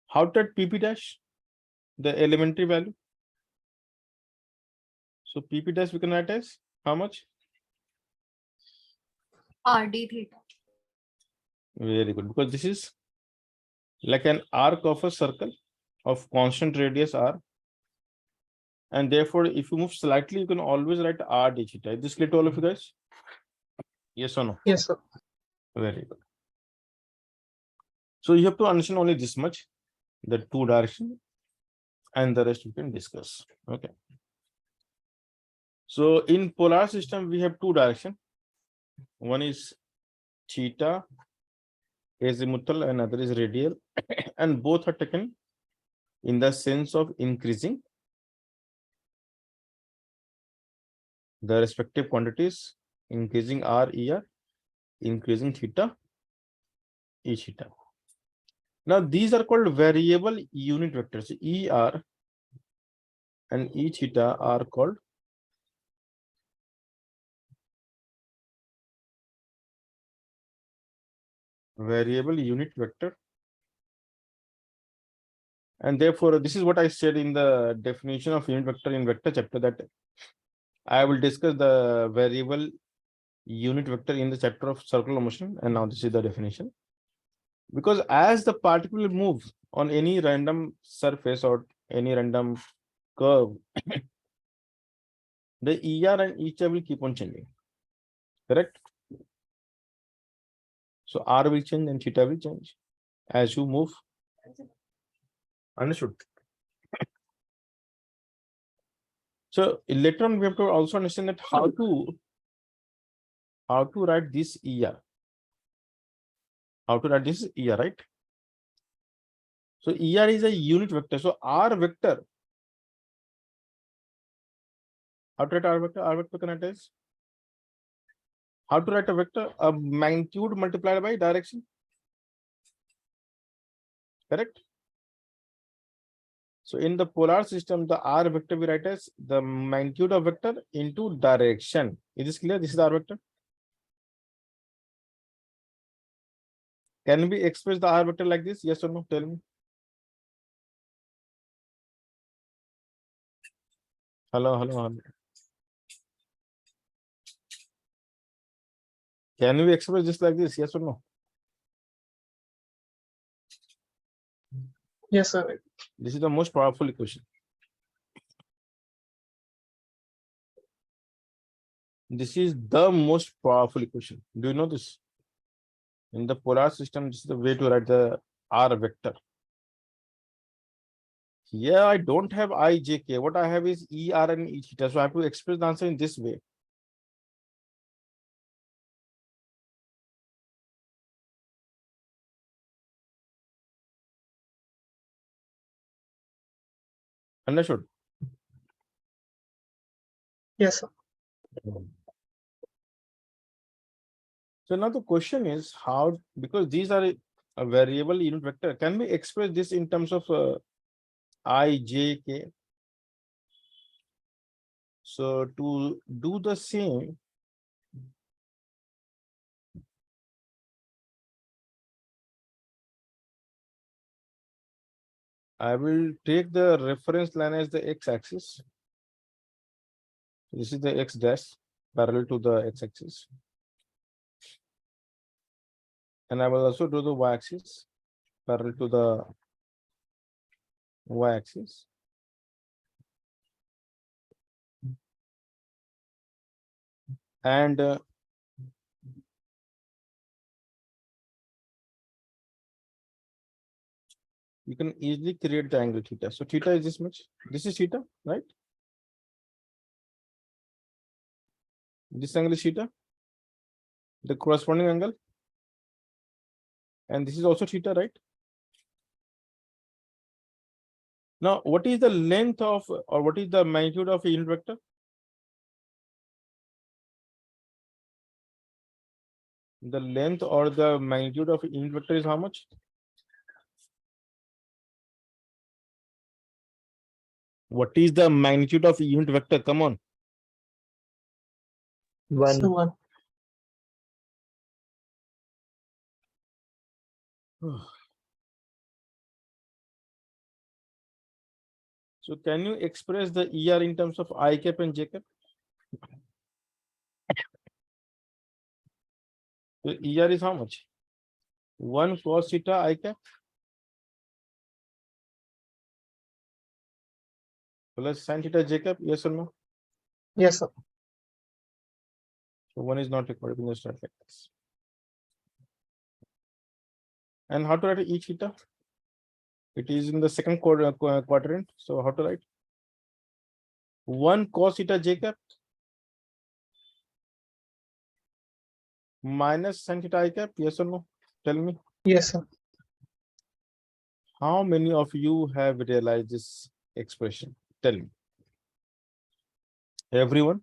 how did PP dash? The elementary value. So PP dash we can write as how much? RD theta. Very good, because this is like an arc of a circle of constant radius r. And therefore, if you move slightly, you can always write r d theta. Is this clear to all of you guys? Yes or no? Yes, sir. Very good. So you have to understand only this much, the two direction, and the rest we can discuss. Okay. So in polar system, we have two direction. One is theta azimuthal, and other is radial, and both are taken in the sense of increasing the respective quantities, increasing r, er, increasing theta, e theta. Now these are called variable unit vectors. Er and e theta are called variable unit vector. And therefore, this is what I said in the definition of unit vector in vector chapter, that I will discuss the variable unit vector in the chapter of circular motion. And now this is the definition. Because as the particle will move on any random surface or any random curve, the ER and ETA will keep on changing. Correct? So R will change and theta will change as you move. Understood? So later on, we have to also understand that how to write this ER. How to write this ER, right? So ER is a unit vector. So R vector. How to write R vector? R vector can write as, how to write a vector? A magnitude multiplied by direction. Correct? So in the polar system, the R vector we write as the magnitude of vector into direction. Is this clear? This is the R vector. Can we express the R vector like this? Yes or no? Tell me. Hello. Can we express this like this? Yes or no? Yes, sir. This is the most powerful equation. This is the most powerful equation. Do you know this? In the polar system, this is the way to write the R vector. Here I don't have I, J, K. What I have is E, R, and E theta. So I have to express the answer in this way. Understood? Yes, sir. So now the question is how, because these are a variable unit vector, can we express this in terms of I, J, K? So to do the same, I will take the reference line as the x-axis. This is the x dash parallel to the x-axis. And I will also do the y-axis parallel to the y-axis. And you can easily create the angle theta. So theta is this much. This is theta, right? This angle is theta, the corresponding angle. And this is also theta, right? Now, what is the length of, or what is the magnitude of a unit vector? The length or the magnitude of a unit vector is how much? What is the magnitude of a unit vector? Come on. So 1. So can you express the ER in terms of I cap and J cap? So ER is how much? 1 cos theta I cap plus sin theta J cap, yes or no? Yes, sir. So 1 is not required. We just write like this. And how to write E theta? It is in the second quadrant. So how to write? 1 cos theta J cap minus sin theta I cap, yes or no? Tell me. Yes, sir. How many of you have realized this expression? Tell me. Everyone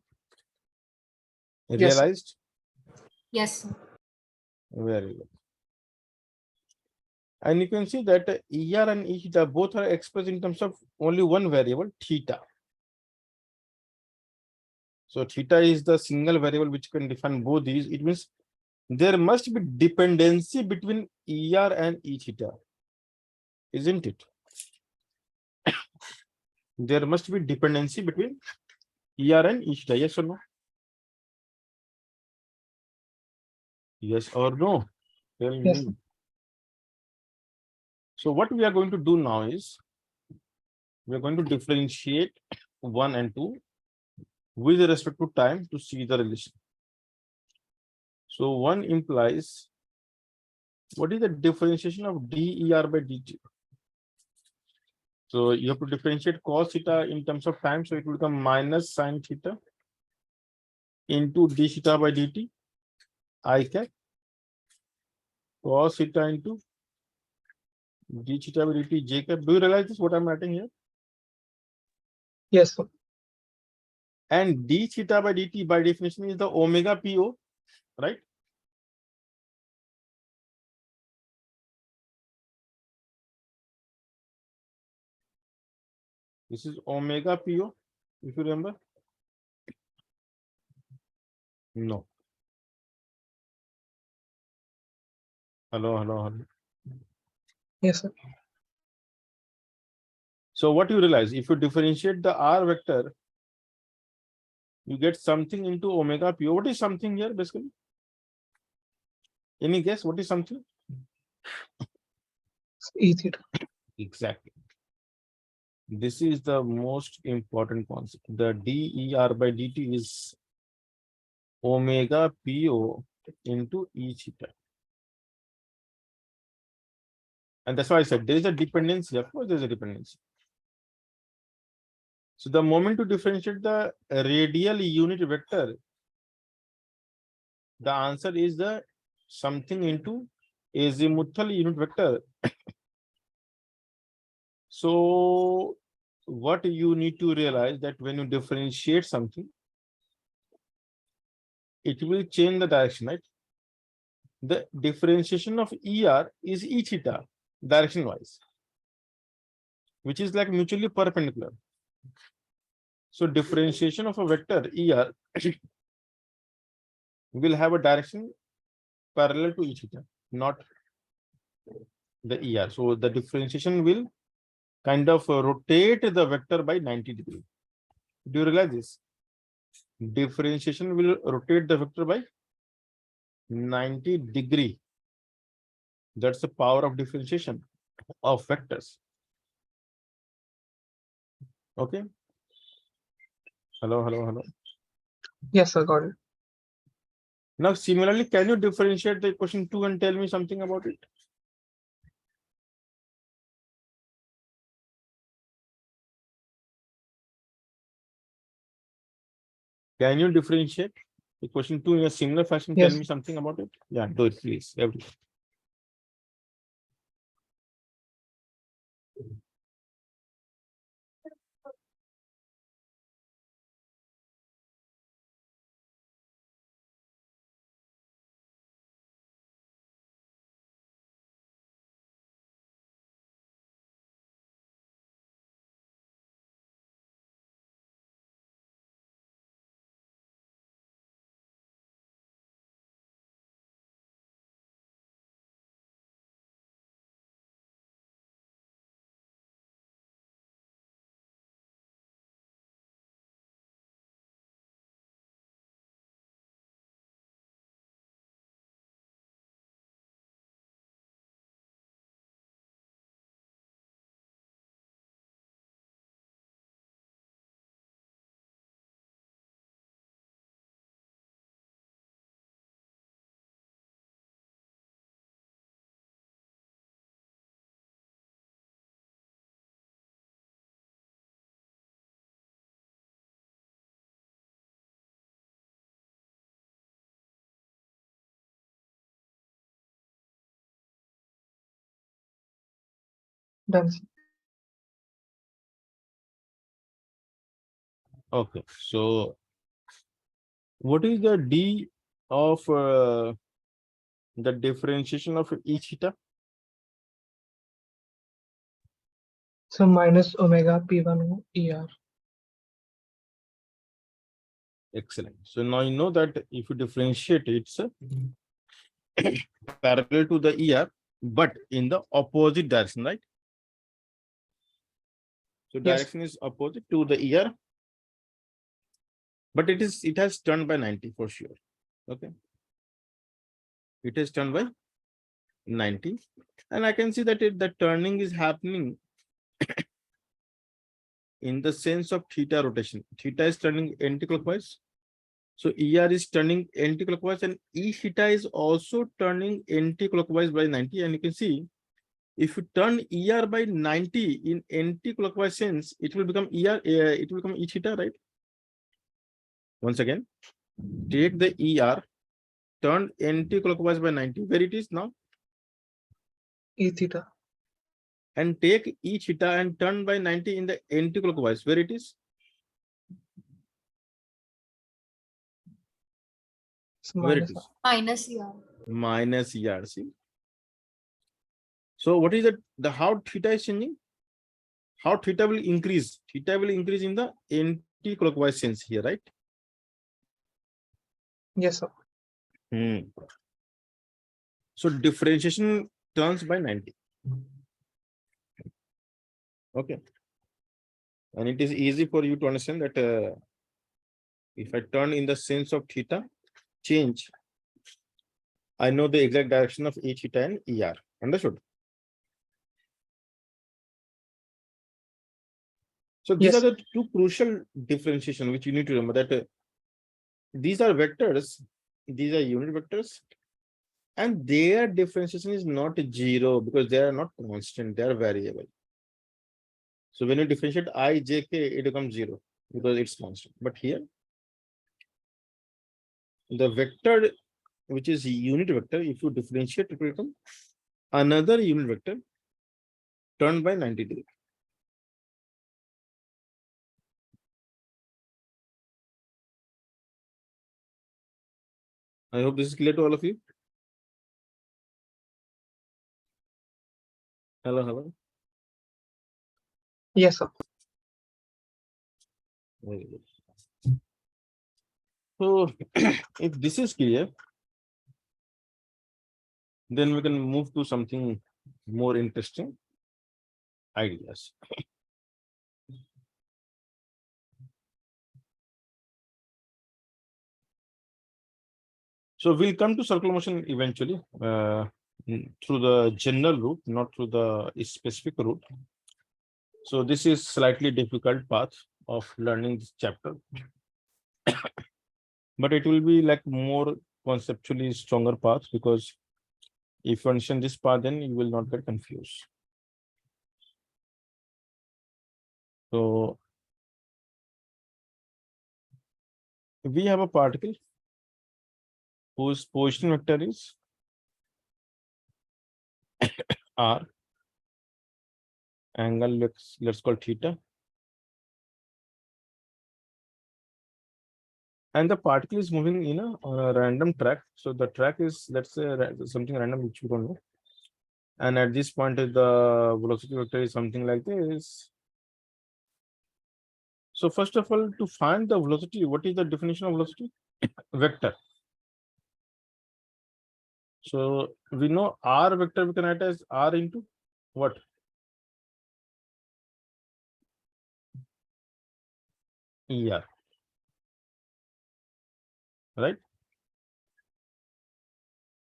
Yes, sir. realized? Yes, sir. Very good. And you can see that ER and E theta both are expressed in terms of only one variable, theta. So theta is the single variable which can define both these. It means there must be dependency between ER and E theta, isn't it? There must be dependency between ER and E theta, yes or no? Yes or no? Tell Yes, me. sir. So what we are going to do now is we are going to differentiate 1 and 2 with respect to time to see the relation. So 1 implies, what is the differentiation of DER by DT? So you have to differentiate cos theta in terms of time. So it will become minus sin theta into d theta by dt I cap cos theta into d theta by dt j cap. Do you realize this what I'm writing here? Yes, sir. And d theta by dt by definition is the omega po, right? This is omega po, if you remember. No. Hello. Yes, sir. So what you realize, if you differentiate the r vector You get something into omega p. What is something here basically? Any guess? What is something? E theta. Exactly. This is the most important concept. The der by dt is omega po into E theta. And that's why I said there is a dependency. Of course, there's a dependency. So the moment to differentiate the radial unit vector, the answer is the something into azimuthal unit vector. So what you need to realize that when you differentiate something, it will change the direction, right? The differentiation of ER is E theta direction wise, which is like mutually perpendicular. So differentiation of a vector ER will have a direction parallel to E theta, not the ER. So the differentiation will kind of rotate the vector by 90 degrees. Do you realize this? Differentiation will rotate the vector by 90 degree. That's the power of differentiation of vectors. Okay. Hello. Yes, sir, got it. Now, similarly, can you differentiate the equation 2 and tell me something about it? Can you differentiate equation 2 in a similar fashion? Yes. Tell me something about it. Yeah, do it, please. Everyone. Done, sir. Okay. So, what is the D of the differentiation of E theta? So minus omega P1 ER. Excellent. So now you know that if you differentiate, it's parallel to the ER, but in the opposite direction, right? So Yes. direction is opposite to the ER, but it has turned by 90 for sure. Okay. It has turned by 90. And I can see that the turning is happening in the sense of theta rotation. Theta is turning anti-clockwise. So ER is turning anti-clockwise and E theta is also turning anti-clockwise by 90. And you can see if you turn ER by 90 in anti-clockwise sense, it will become it will become E theta, right? Once again, take the ER, turn anti-clockwise by 90, where it is now, E theta. and take E theta and turn by 90 in the anti-clockwise, where it is. So Where minus it is? Minus ER. Minus ER, see. So what is the how theta is changing? How theta will increase? Theta will increase in the anti-clockwise sense here, right? Yes, sir. So differentiation turns by 90. Okay. And it is easy for you to understand that If I turn in the sense of theta change, I know the exact direction of E theta and ER. Understood? So these Yes. are the two crucial differentiation which you need to remember, that these are vectors, these are unit vectors, and their differentiation is not 0 because they are not constant, they are variable. So when you differentiate I, j, k, it becomes 0 because it's constant. But here, the vector which is unit vector, if you differentiate, it will become another unit vector turned by 90 degrees. I hope this is clear to all of you. Hello, hello. Yes, sir. Very good. So if this is clear, then we can move to something more interesting ideas. So we'll come to circular motion eventually through the general route, not through the specific route. So this is slightly difficult path of learning this chapter, but it will be like more conceptually stronger path, because if you understand this path, then you will not get confused. So we have a particle whose position vector is r, angle let's call theta, and the particle is moving in on a random track. So the track is, let's say, something random which we don't know, and at this point the velocity vector is something like this. So first of all, to find the velocity, what is the definition of velocity? Vector. So we know r vector we can write as r into what? ER. Right?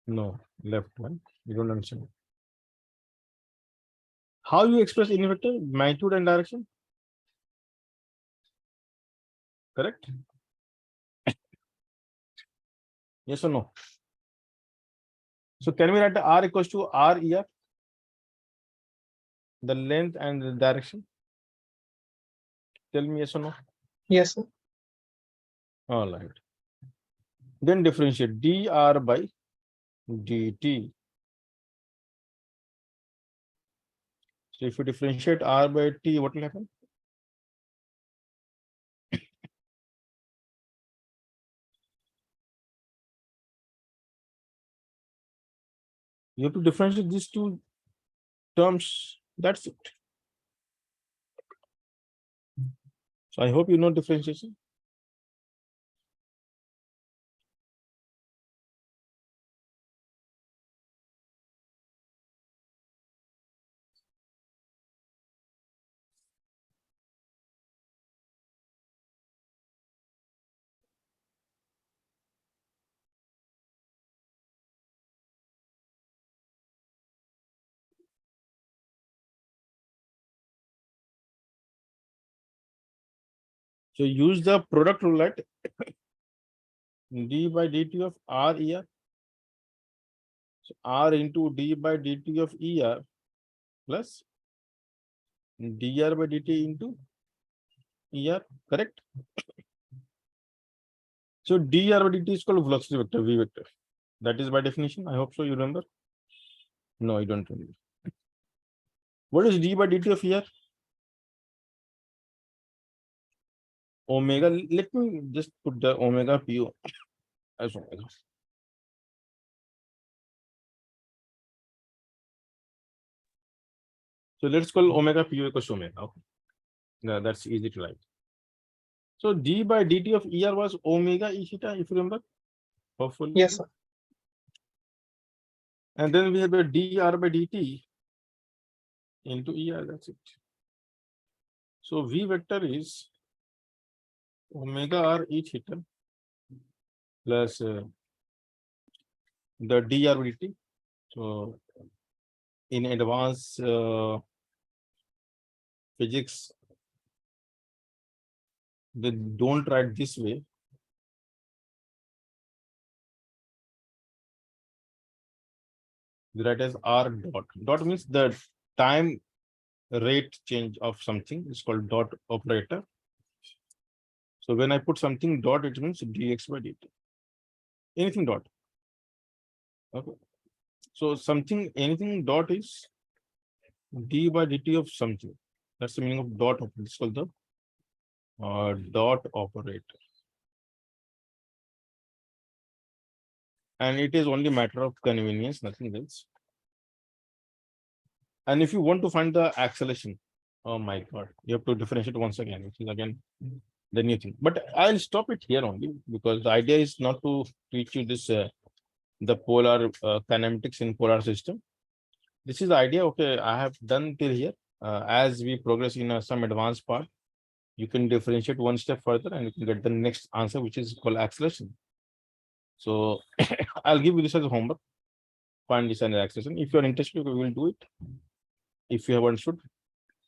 No, left one. You don't understand. How you express any vector? Magnitude and direction? Correct? Yes or no? So can we write r equals to r ER? The length and the direction? Tell me yes or no? Yes, sir. All right. Then differentiate dr by dt. So if you differentiate r by t, what will happen? You have to differentiate these two terms. That's it. So I hope you know differentiation. So use the product rule at d by dt of r ER. So r into d by dt of ER plus dr by dt into ER, correct? So dr by dt is called velocity vector, v vector. That is by definition. I hope so. You remember? No, you don't remember. What is d by dt of ER? Omega. Let me just put the omega pu as omega. So let's call omega pu equals to omega. Okay. No, that's easy to write. So d by dt of ER was omega e theta, if you remember. Hopefully. Yes, sir. And then we have a dr by dt into ER. That's it. So v vector is omega r e theta plus the dr dt. So in advanced physics, they don't write this way. They write as r dot. Dot means the time rate change of something is called dot operator. So when I put something dot, it means dx by dt. Anything dot. Okay. So something, anything dot is d by dt of something. That's the meaning of dot operator. It's called the dot operator. And it is only a matter of convenience, nothing else. And if you want to find the acceleration, oh my God, you have to differentiate once again, which is again the new thing. But I'll stop it here only because the idea is not to teach you this the polar kinematics in polar system. This is the idea. Okay, I have done till here. As we progress in some advanced part, you can differentiate one step further and you can get the next answer, which is called acceleration. So I'll give you this as a homework. Find this and acceleration. If you're interested, we will do it. If you have understood,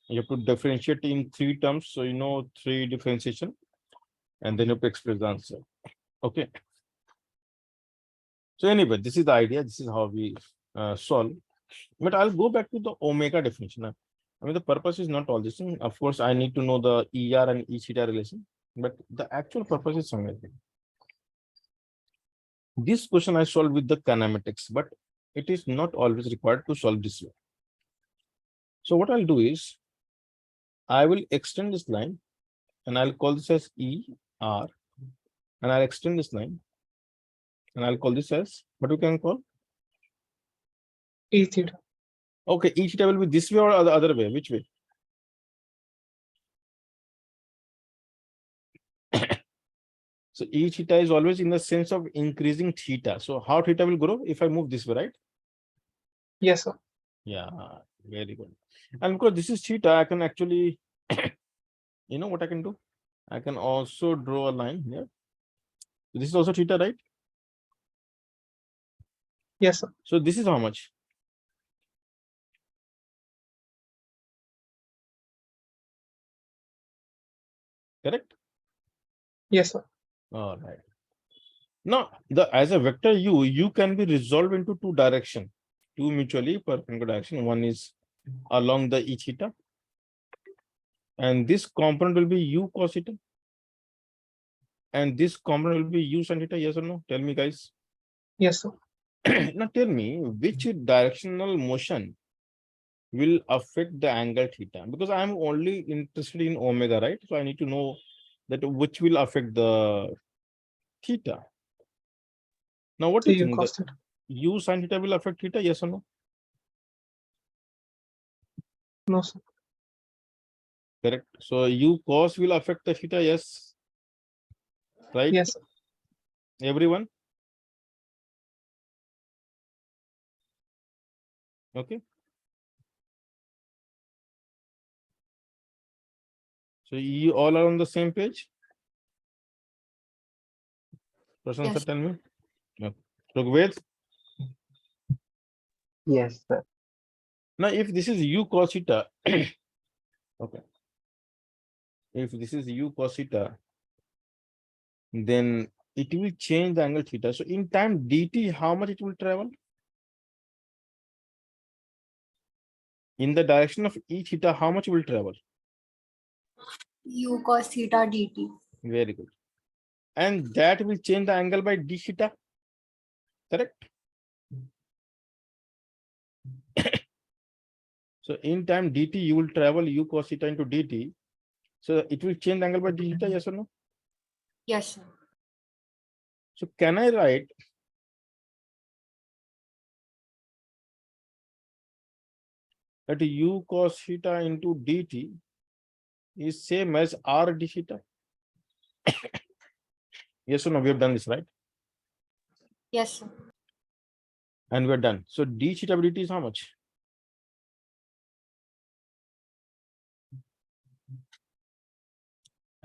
you have to differentiate in 3 terms. So you know 3 differentiation, and then you have to express the answer. Okay. So anyway, this is the idea. This is how we solve. But I'll go back to the omega definition. I mean, the purpose is not all this thing. Of course, I need to know the ER and E theta relation, but the actual purpose is somewhere there. This question I solved with the kinematics, but it is not always required to solve this way. So what I'll do is, I will extend this line and I'll call this as ER, and I'll extend this line and I'll call this as, what we can call? E theta. Okay, E theta will be this way or the other way? Which way? So E theta is always in the sense of increasing theta. So how theta will grow if I move this way, right? Yes, sir. Yeah, very good. And because this is theta, I can actually, you know what I can do? I can also draw a line here. This is also theta, right? Yes, sir. So this is how much? Correct? Yes, sir. All right. Now, as a vector u can be resolved into 2 directions, 2 mutually perpendicular direction. One is along the E theta, and this component will be u cos theta, and this component will be u sin theta. Yes or no? Tell me, guys. Yes, sir. Now tell me which directional motion will affect the angle theta, because I am only interested in omega, right? So I need to know that which will affect the theta. Now what do So you you think? cos theta. U sin theta will affect theta, yes or no? No, sir. Correct. So U cos will affect the theta, yes. Right? Yes, sir. Everyone? Okay. So you all are on the same page? Prashant sir, Yes. tell me. Okay. Look, wait. Yes, sir. Now, if this is U cos theta, okay. If this is U cos theta, then it will change the angle theta. So in time dt, how much it will travel? In the direction of E theta, how much will travel? U cos theta dt. Very good. And that will change the angle by d theta. Correct? So in time dt, you will travel U cos theta into dt. So it will change the angle by d theta, yes or no? Yes, sir. So can I write that U cos theta into dt is same as r d theta? Yes or no? We have done this, right? Yes, sir. And we're done. So d theta by dt is how much?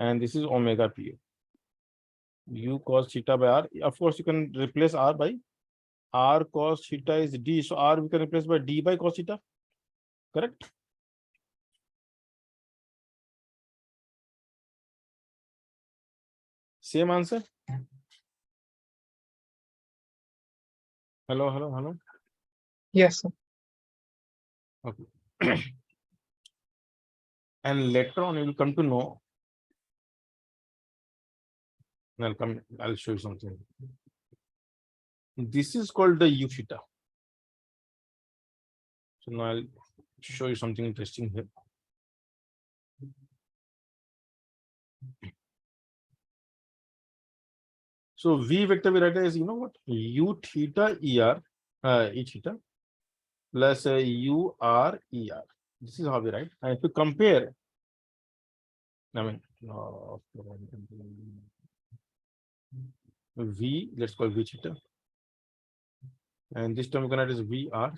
And this is omega p. U cos theta by R. Of course, you can replace R by R cos theta is D. So R we can replace by D by cos theta. Correct? Same answer. Hello, hello, hello. Yes, sir. Okay. And later on, you will come to know. I'll show you something. This is called the U theta. So now I'll show you something interesting here. So V vector we write as, you know what, U theta ER, E theta plus U R ER. This is how we write. And if you compare, I mean, V, let's call V theta. And this term we can write as VR.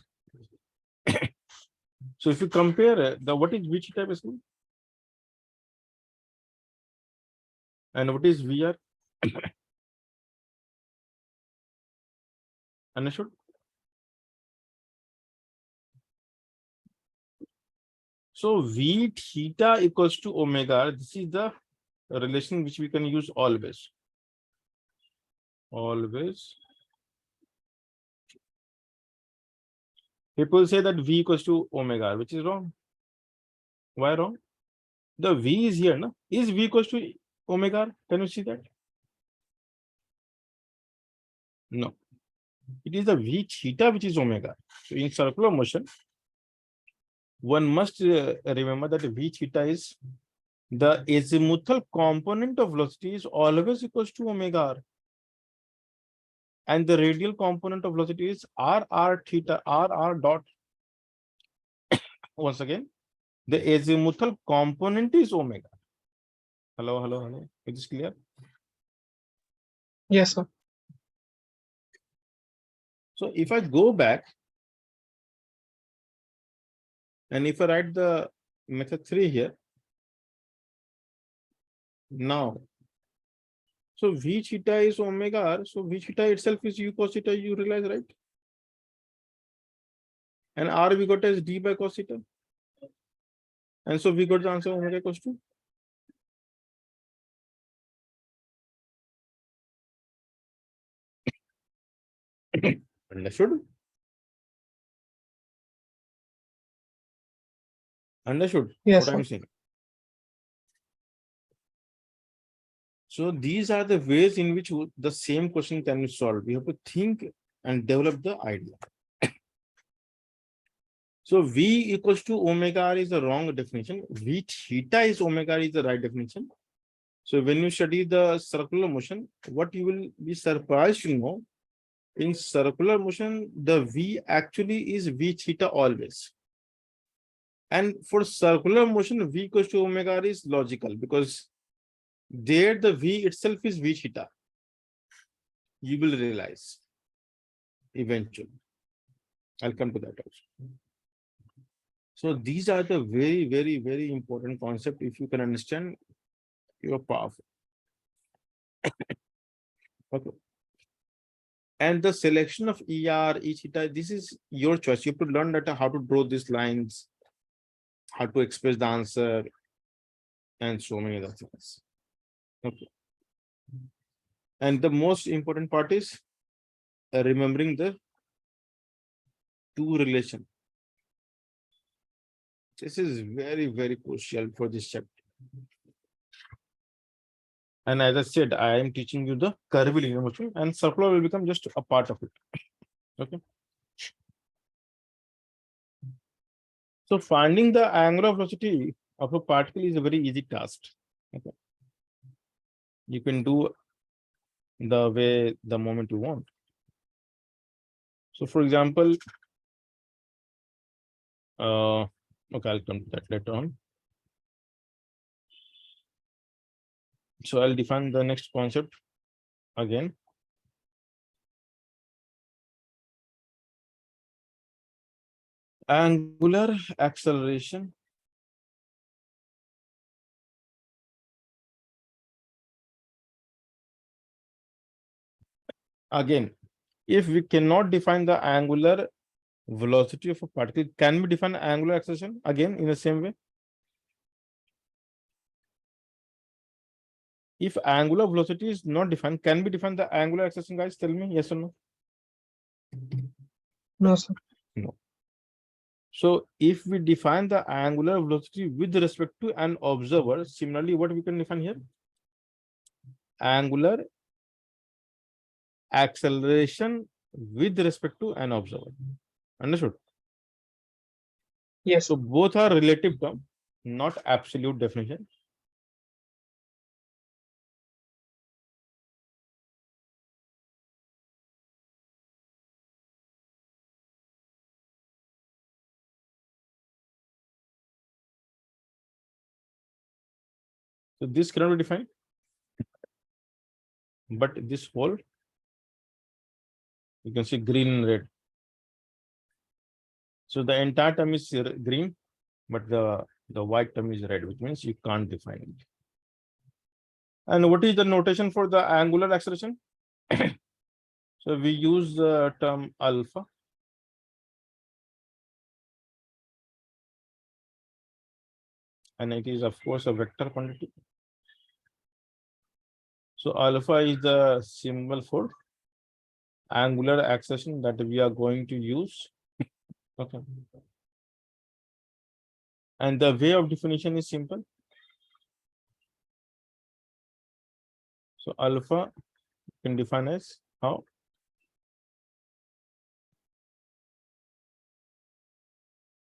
So if you compare what is V theta basically? And what is VR? Understood? So V theta equals to omega. This is the relation which we can use always. Always. People say that V equals to omega, which is wrong. Why wrong? The V is here, no? Is V equals to omega? Can you see that? No. It is the V theta which is omega. So in circular motion, one must remember that V theta is the azimuthal component of velocity is always equals to omega r. And the radial component of velocity is r theta, r dot. Once again, the azimuthal component is omega. Hello, hello, hello. Is this clear? Yes, sir. So if I go back and if I write the method 3 here, now, so V theta is omega r, so V theta itself is U cos theta, you realize, right? And R we got as D by cos theta. And so we got the answer omega equals to. Understood? Understood Yes, what I'm sir. saying? So these are the ways in which the same question can be solved. We have to think and develop the idea. So V equals to omega r is the wrong definition. V theta is omega r is the right definition. So when you study the circular motion, what you will be surprised to know, in circular motion, the V actually is V theta always. And for circular motion, V equals to omega r is logical because there the V itself is V theta. You will realize eventually. I'll come to that also. So these are the very, very, very important concept. If you can understand, you're powerful. Okay. And the selection of ER, E theta, this is your choice. You have to learn that how to draw these lines, how to express the answer, and so many other things. Okay. And the most important part is remembering the two relation. This is very, very crucial for this chapter. And as I said, I am teaching you the curvilinear linear motion, and circular will become just a part of it. Okay. So finding the angular velocity of a particle is a very easy task. Okay. You can do the way, the moment you want. So for example, okay, I'll come to that later on. So I'll define the next concept again. Angular acceleration Again, if we cannot define the angular velocity of a particle, can we define angular acceleration again in the same way? If angular velocity is not defined, can we define the angular acceleration, guys? Tell me, yes or no? No, sir. No. So if we define the angular velocity with respect to an observer, similarly, what we can define here? Angular acceleration with respect to an observer. Understood? Yes. So both are relative term, not absolute definition. So this cannot be defined, but this whole, you can see green and red. So the entire term is green, but the white term is red, which means you can't define it. And what is the notation for the angular acceleration? So we use the term alpha. And it is, of course, a vector quantity. So alpha is the symbol for angular acceleration that we are going to use. Okay. And the way of definition is simple. So alpha can define as how?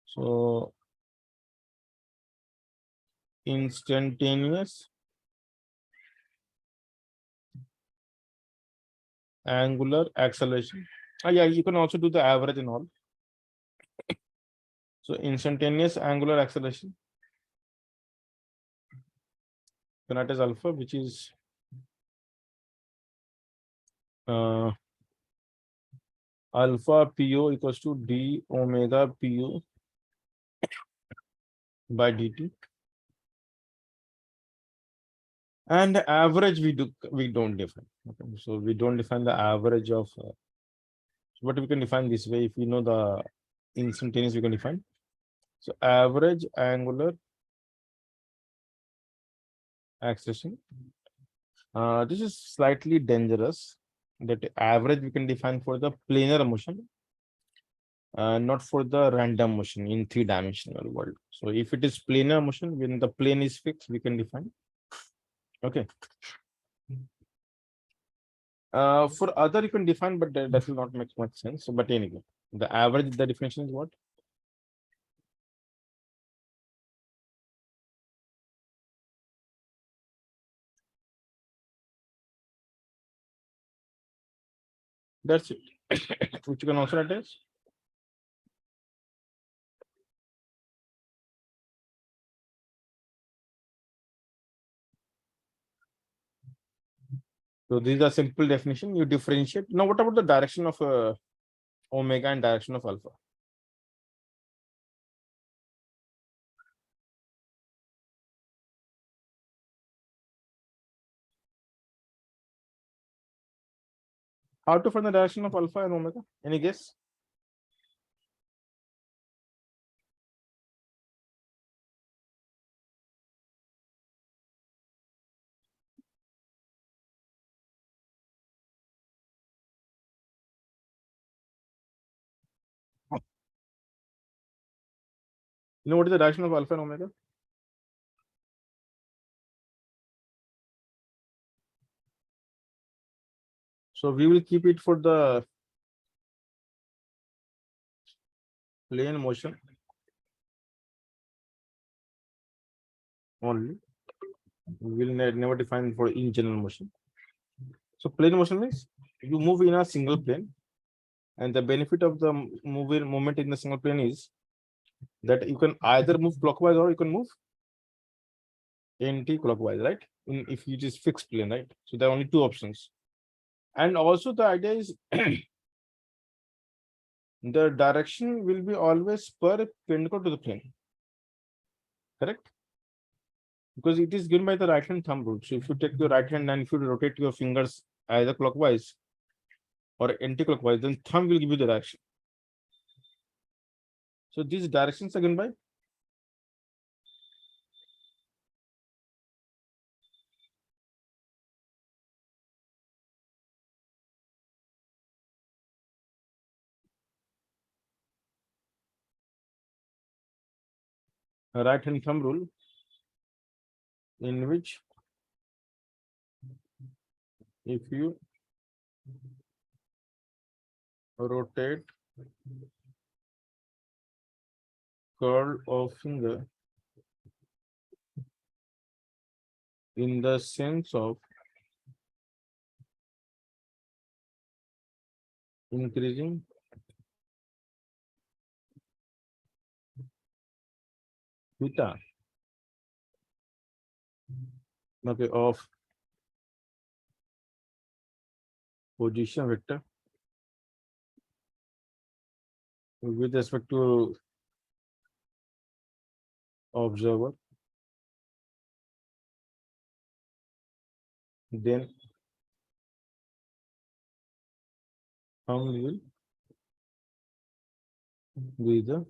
So instantaneous angular acceleration. Yeah, you can also do the average and all. So instantaneous angular acceleration, that is alpha, which is alpha PO equals to d omega PO by dt. And average we don't define. Okay. So we don't define the average of what we can define this way. If we know the instantaneous, we can define. So average angular acceleration. This is slightly dangerous. That average we can define for the planar motion, not for the random motion in three-dimensional world. So if it is planar motion, when the plane is fixed, we can define. Okay. For other you can define, but that will not make much sense. So, but anyway, the average, the definition is what? That's it. Which you can also write as. So these are simple definition. You differentiate. Now, what about the direction of omega and direction of alpha? How to find the direction of alpha and omega? Any guess? You know what is the direction of alpha and omega? So we will keep it for the plane motion only. We will never define for in general motion. So plane motion means you move in a single plane, and the benefit of the movement in the single plane is that you can either move clockwise or you can move anti-clockwise, right? If it is fixed plane, right? So there are only two options. And also the idea is the direction will be always perpendicular to the plane. Correct? Because it is given by the right hand thumb rule. So if you take your right hand and if you rotate your fingers either clockwise, or anti-clockwise, then thumb will give you the direction. So these directions are given by a right hand thumb rule, in which if you rotate curl of finger in the sense of increasing theta, okay, of position vector with respect to observer, then thumb will be the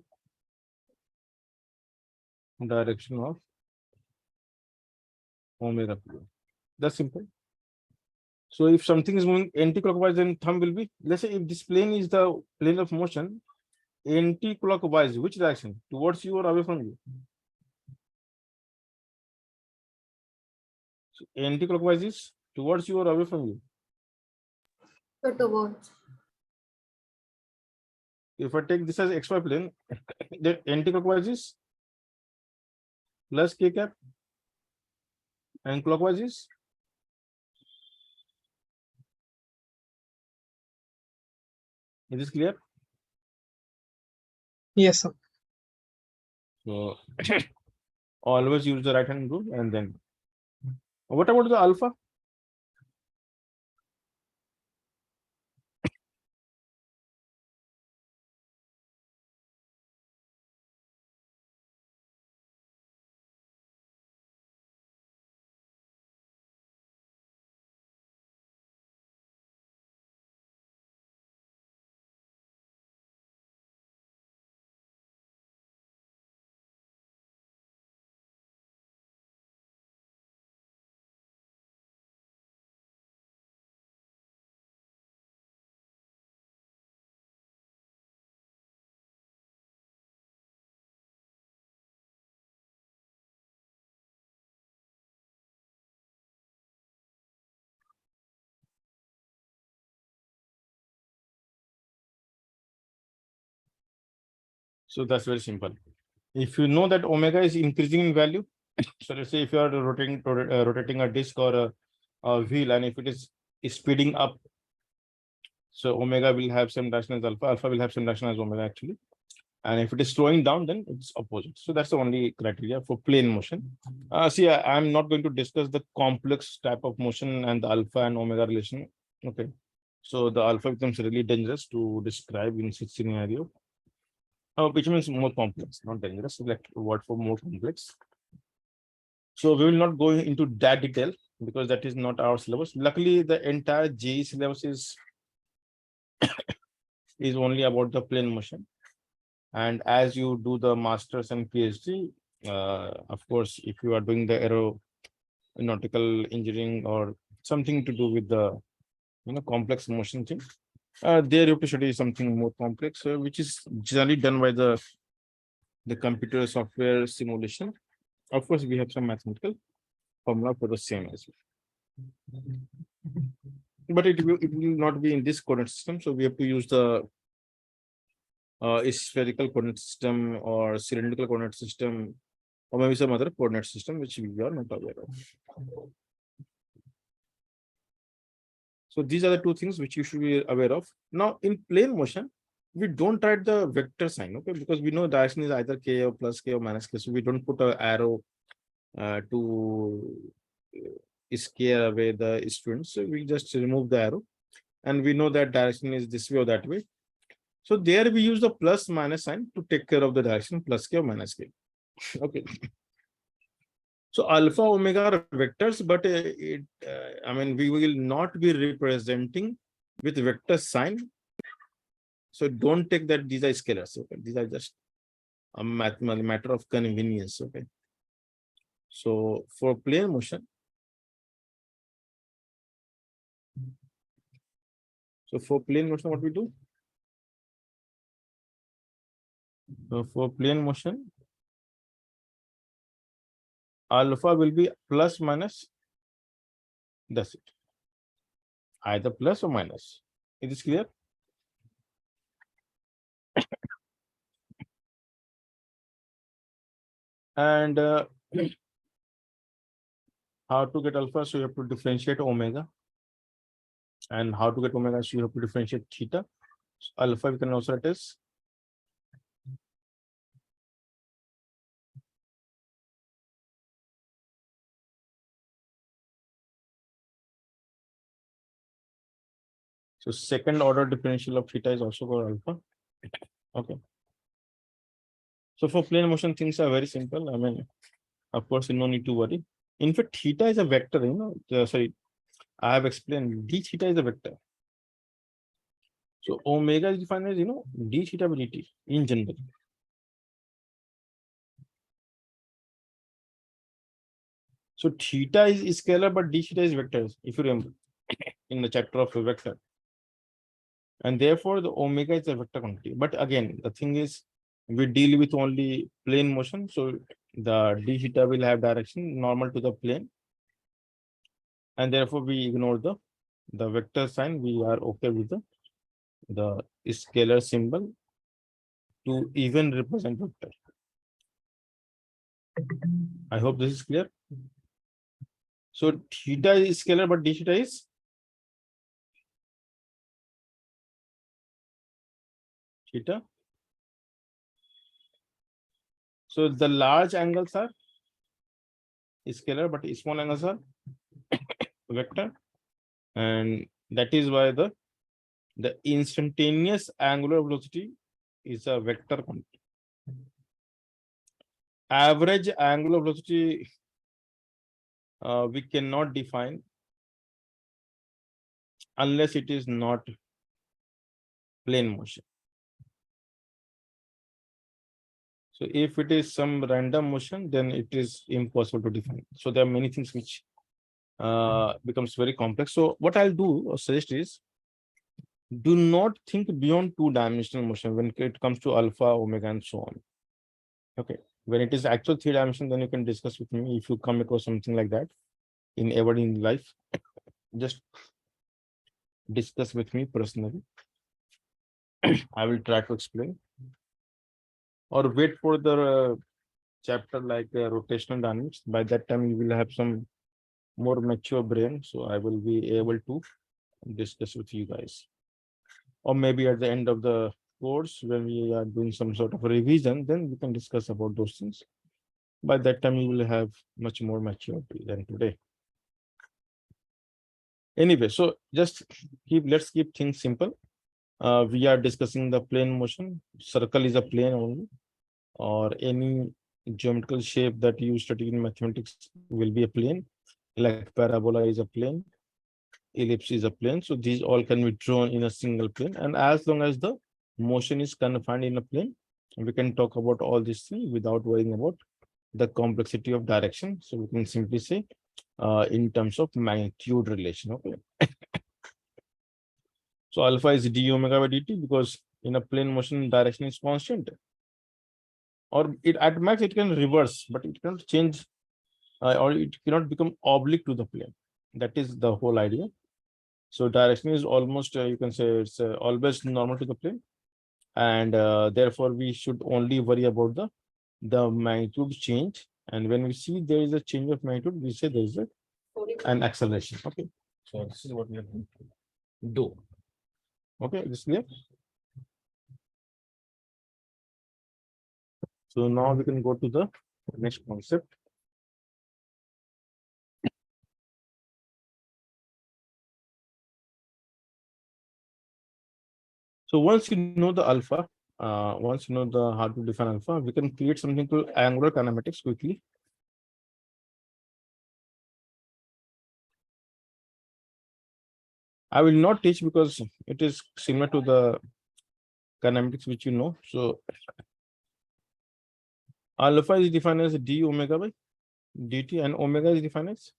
direction of omega p. That's simple. So if something is moving anti-clockwise, then thumb will be, let's say if this plane is the plane of motion, anti-clockwise, which direction? Towards you or away from you? So anti-clockwise is towards you or away from you? So towards. If I take this as XY plane, then anti-clockwise is plus k cap, and clockwise is this clear? Yes, sir. So always use the right hand rule, and then what about the alpha? So that's very simple. If you know that omega is increasing in value, so let's say if you are rotating a disc or a wheel, and if it is speeding up, so omega will have some direction as alpha, alpha will have some direction as omega actually. And if it is slowing down, then it's opposite. So that's the only criteria for plane motion. See, I'm not going to discuss the complex type of motion and the alpha and omega relation. Okay. So the alpha becomes really dangerous to describe in such scenario. Which means more complex, not dangerous, like word for more complex. So we will not go into that detail because that is not our syllabus. Luckily, the entire JEE syllabus is only about the plane motion. And as you do the masters and PhD, of course, if you are doing the aeronautical engineering or something to do with the complex motion thing, there you have to study something more complex, which is generally done by the computer software simulation. Of course, we have some mathematical formula for the same as well. But it will not be in this coordinate system. So we have to use the spherical coordinate system or cylindrical coordinate system, or maybe some other coordinate system which we are not aware of. So these are the two things which you should be aware of. Now in plane motion, we don't write the vector sign, okay, because we know direction is either k or plus k or minus k. So we don't put an arrow to scare away the students. So we just remove the arrow, and we know that direction is this way or that way. So there we use the plus minus sign to take care of the direction plus k or minus k. Okay. So alpha omega are vectors, but I mean, we will not be representing with vector sign. So don't take that these are scalars. Okay, these are just a matter of convenience. Okay. So for plane motion, what we do? So for plane motion, alpha will be plus minus. That's it. Either plus or minus. It is clear? And how to get alpha? So you have to differentiate omega. And how to get omega? So you have to differentiate theta. So alpha we can also write as so second order differential of theta is also called alpha. Okay. So for plane motion, things are very simple. I mean, of course, no need to worry. In fact, theta is a vector, sorry, I have explained d theta is a vector. So omega is defined as, d theta by dt in general. So theta is scalar, but d theta is vectors, if you remember, in the chapter of a vector. And therefore, the omega is a vector quantity. But again, the thing is, we deal with only plane motion. So the d theta will have direction normal to the plane. And therefore, we ignore the vector sign. We are okay with the scalar symbol to even represent vector. I hope this is clear. So theta is scalar, but d theta is theta. So the large angles are scalar, but small angles are vector. And that is why the instantaneous angular velocity is a vector quantity. Average angular velocity we cannot define unless it is not plane motion. So if it is some random motion, then it is impossible to define. So there are many things which becomes very complex. So what I'll do or suggest is, do not think beyond two-dimensional motion when it comes to alpha, omega, and so on. Okay. When it is actual three-dimensional, then you can discuss with me if you come across something like that ever in life. Just discuss with me personally. I will try to explain. Or wait for the chapter like rotational dynamics. By that time, you will have some more mature brain. So I will be able to discuss with you guys. Or maybe at the end of the course, when we are doing some sort of revision, then we can discuss about those things. By that time, you will have much more maturity than today. Anyway, so just let's keep things simple. We are discussing the plane motion. Circle is a plane only, or any geometrical shape that you study in mathematics will be a plane. Like parabola is a plane, ellipse is a plane. So these all can be drawn in a single plane. And as long as the motion is confined in a plane, we can talk about all these things without worrying about the complexity of direction. So we can simply say in terms of magnitude relation. Okay. So alpha is d omega by dt because in a plane motion direction is constant. Or it at max it can reverse, but it cannot change or it cannot become oblique to the plane. That is the whole idea. So direction is almost you can say it's always normal to the plane, and therefore we should only worry about the magnitude change. And when we see there is a change of magnitude, we say there is an acceleration. Okay, so this is what we are going to do. Okay, this is clear. So now we can go to the next concept. So once you know the alpha, once you know the how to define alpha, we can create something called angular kinematics quickly. I will not teach because it is similar to the kinematics which you know. So alpha is defined as d omega by dt, and omega is defined as.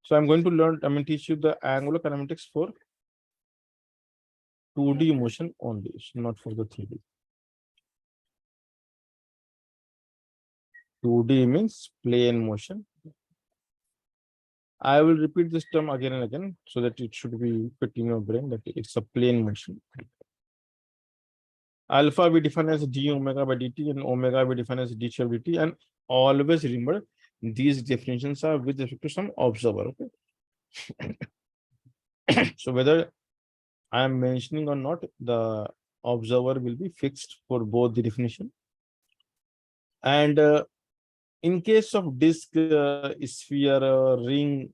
So I'm going to learn, teach you the angular kinematics for 2D motion only, not for the 3D. 2D means plane motion. I will repeat this term again and again so that it should be fit in your brain that it's a plane motion. Alpha we define as d omega by dt, and omega we define as d share dt, and always remember these definitions are with respect to some observer. Okay. So whether I am mentioning or not, the observer will be fixed for both the definition. And in case of disk, sphere, ring,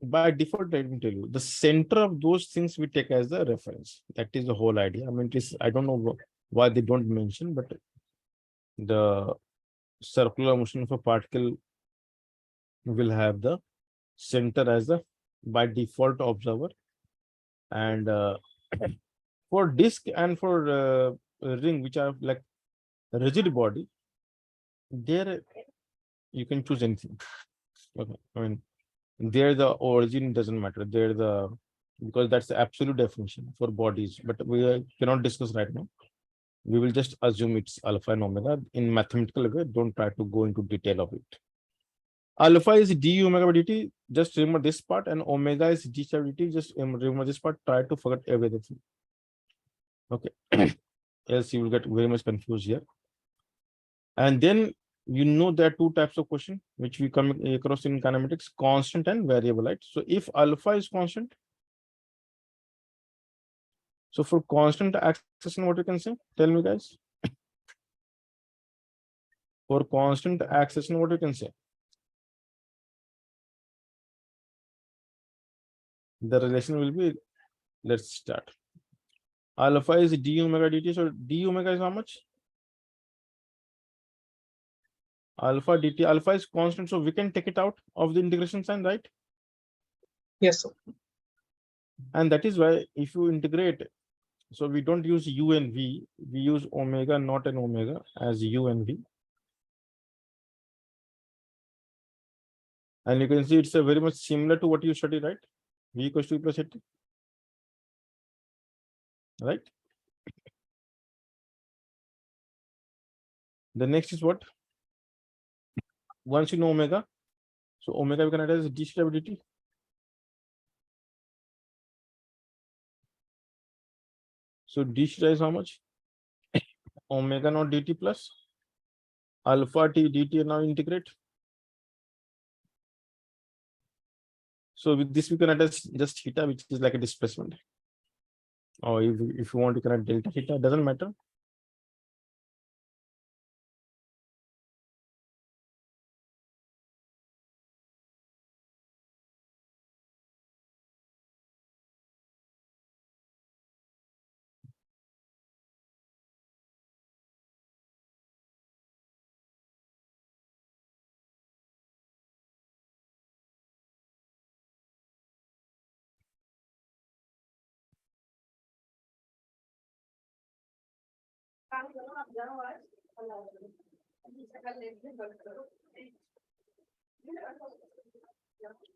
by default, let me tell you, the center of those things we take as the reference. That is the whole idea. It is, I don't know why they don't mention, but the circular motion of a particle will have the center as the by default observer. And for disk and for ring, which are like rigid body, there you can choose anything. Okay, there the origin doesn't matter. There the, because that's the absolute definition for bodies, but we cannot discuss right now. We will just assume it's alpha and omega in mathematical way. Don't try to go into detail of it. Alpha is d omega by dt. Just remember this part, and omega is d star dt. Just remember this part. Try to forget everything. Okay. Else you will get very much confused here. And then you know there are two types of question which we come across in kinematics: constant and variable, right? So if alpha is constant, so for constant acceleration, what you can say? Tell me, guys. For constant acceleration, what you can say? The relation will be, let's start. Alpha is d omega dt. So d omega is how much? Alpha dt. Alpha is constant, so we can take it out of the integration sign, right? Yes, sir. And that is why if you integrate, so we don't use u and v, we use omega naught and omega as u and v. And you can see it's a very much similar to what you studied, right? V equals to E plus at, right? The next is what? Once you know omega, so omega we can write as d theta by dt. So d theta is how much? Omega naught dt plus alpha t dt, now integrate. So with this we can write as just theta, which is like a displacement. Or if you want, you can write delta theta, doesn't matter.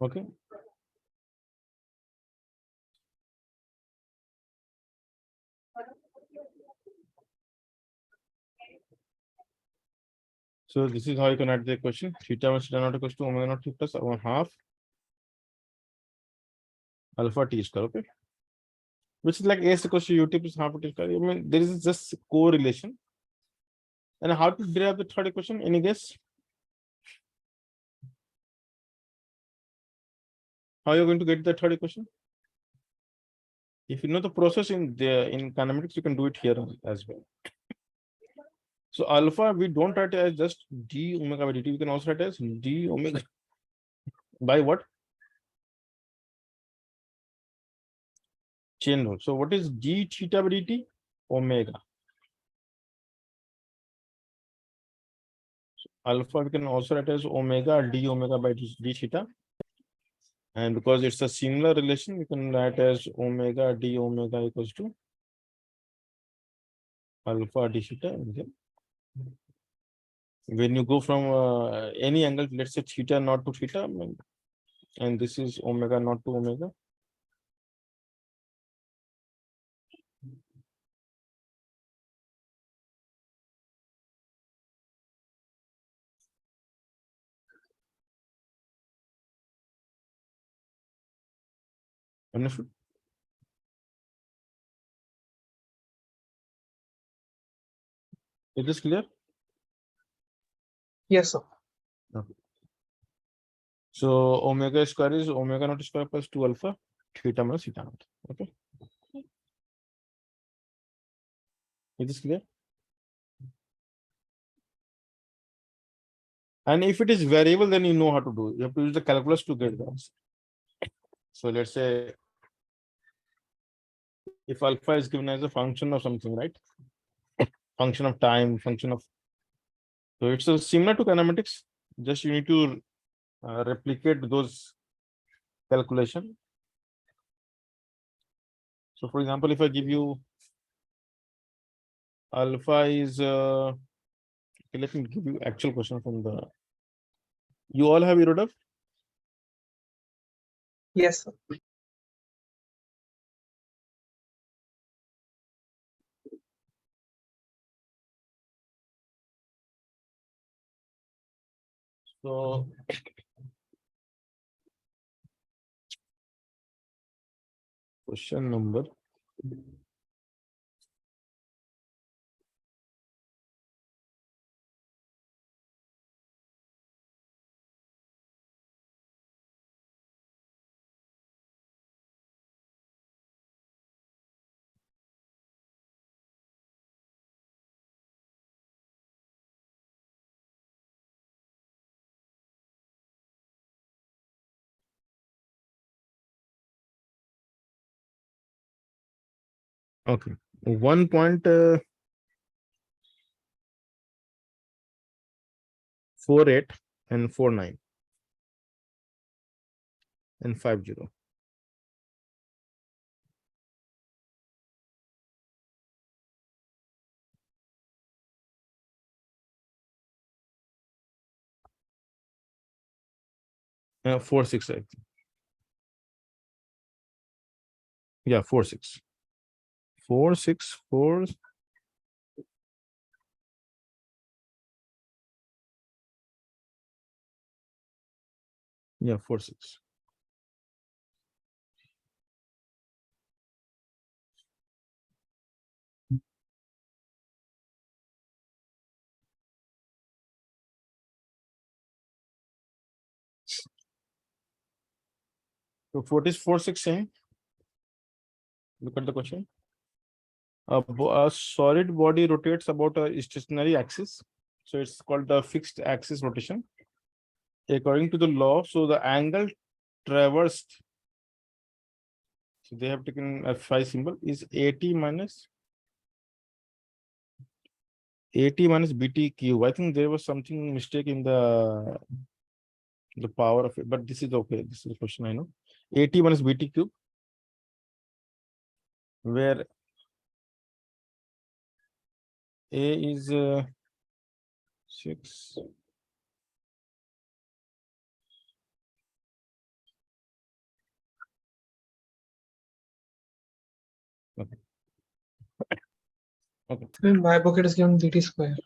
Okay. So this is how you can write the question. Theta minus theta naught equals to omega naught t plus 1/2 alpha t square. Okay. Which is like s equals to ut plus half t square. There is just correlation. And how to derive the third equation? Any guess? How are you going to get the third equation? If you know the process in kinematics, you can do it here as well. So alpha, we don't write it as just d omega by dt. We can also write it as d omega by what? Chain rule. So what is d theta by dt? Omega. So alpha we can also write as omega d omega by d theta. And because it's a similar relation, we can write as omega d omega equals to alpha d theta. And then when you go from any angle, let's say theta not to theta, and this is omega not to omega. Understood? Is this clear? Yes, sir. So omega square is omega naught square plus 2 alpha theta minus theta naught. Okay. Is this clear? And if it is variable, then you know how to do it. You have to use the calculus to get the answer. So let's say if alpha is given as a function of something, right? Function of time, function of. So it's similar to kinematics. Just you need to replicate those calculation. So for example, if I give you alpha is okay, let me give you actual question from the. You all have Eurodov? Yes, sir. So question number 1.48 and 49 and 50. Yeah, 4-6, I think. Yeah, 4-6. 4-6, 4. Yeah, 4-6. So what is 4-6 saying? Look at the question. A solid body rotates about a stationary axis. So it's called the fixed axis rotation. According to the law, so the angle traversed, so they have taken a phi symbol, is AT minus BT cube. I think there was something mistake in the power of it, but this is okay. This is the question I know. AT minus BT cube, where A is 6. Okay. Okay. In my book, it is given BT square.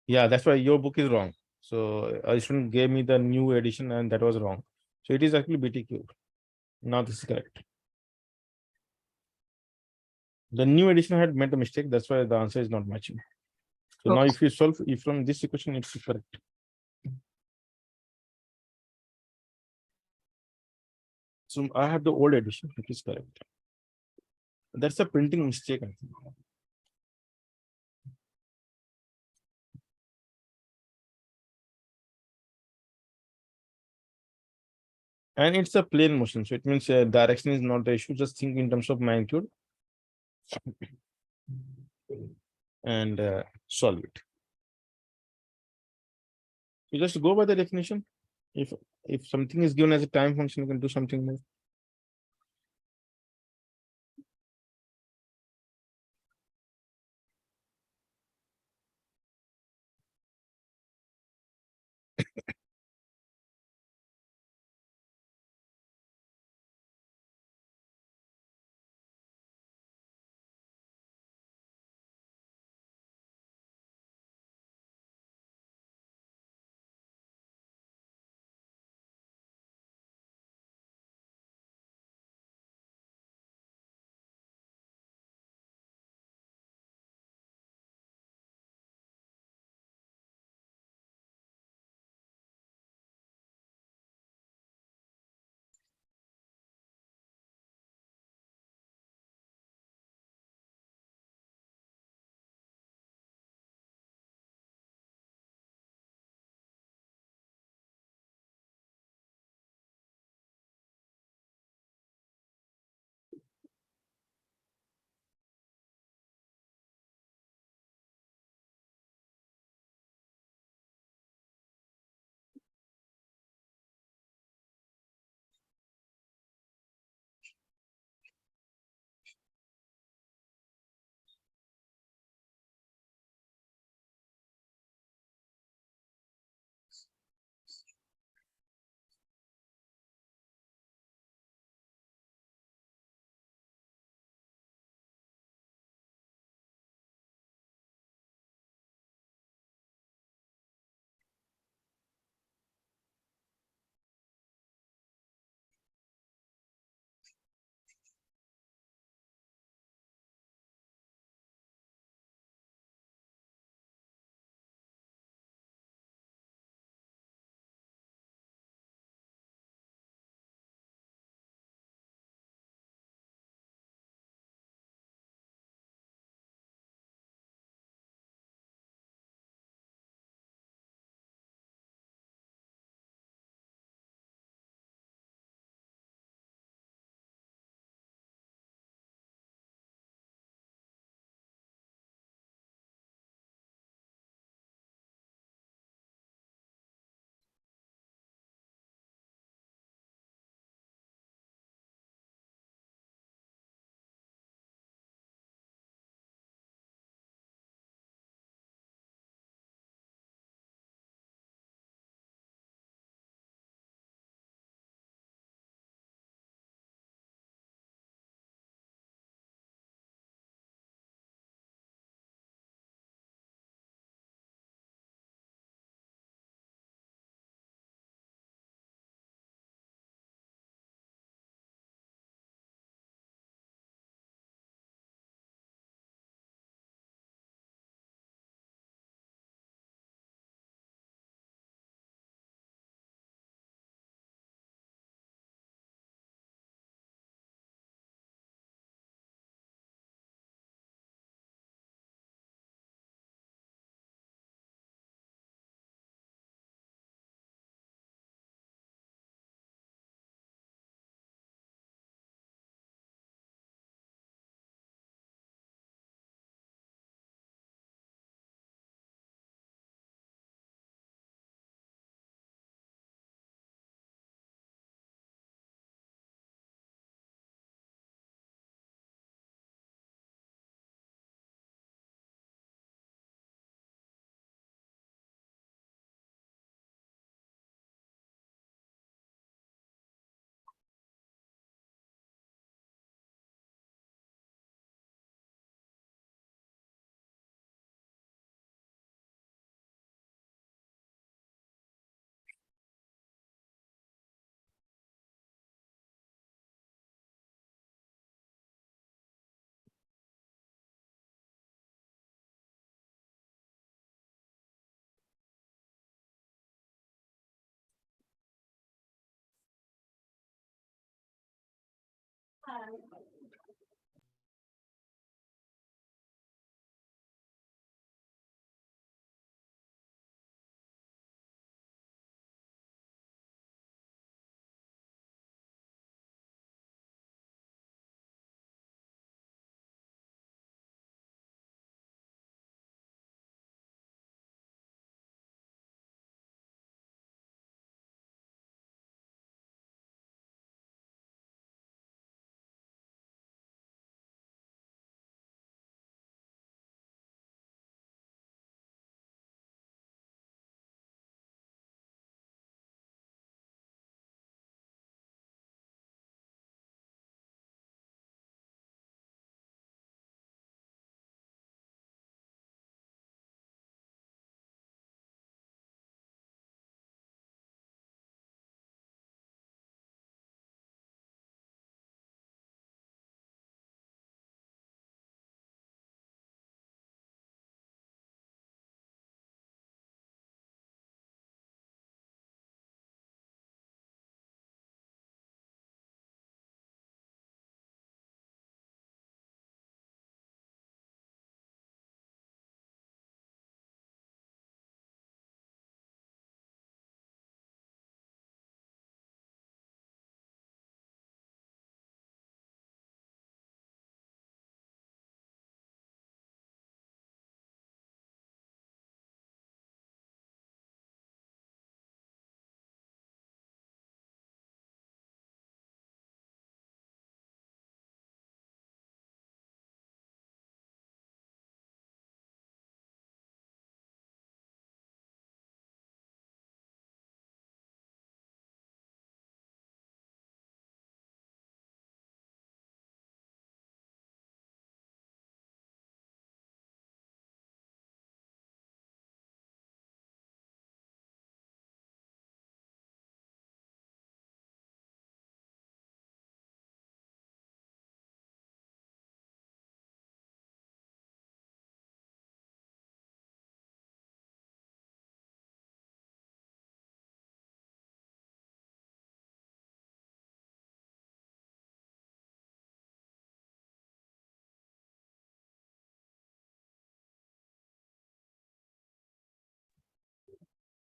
Yeah, that's why your book is wrong. So a student gave me the new edition and that was wrong. So it is actually BT cube. Now this is correct. The new edition had made the mistake. That's why the answer is not matching. So now Okay. if you solve if from this equation, it's correct. So I have the old edition, which is correct. That's a printing mistake, I think. And it's a plane motion. So it means direction is not the issue. Just think in terms of magnitude and solve it. You just go by the definition. If If something is given as a time function, you can do something more.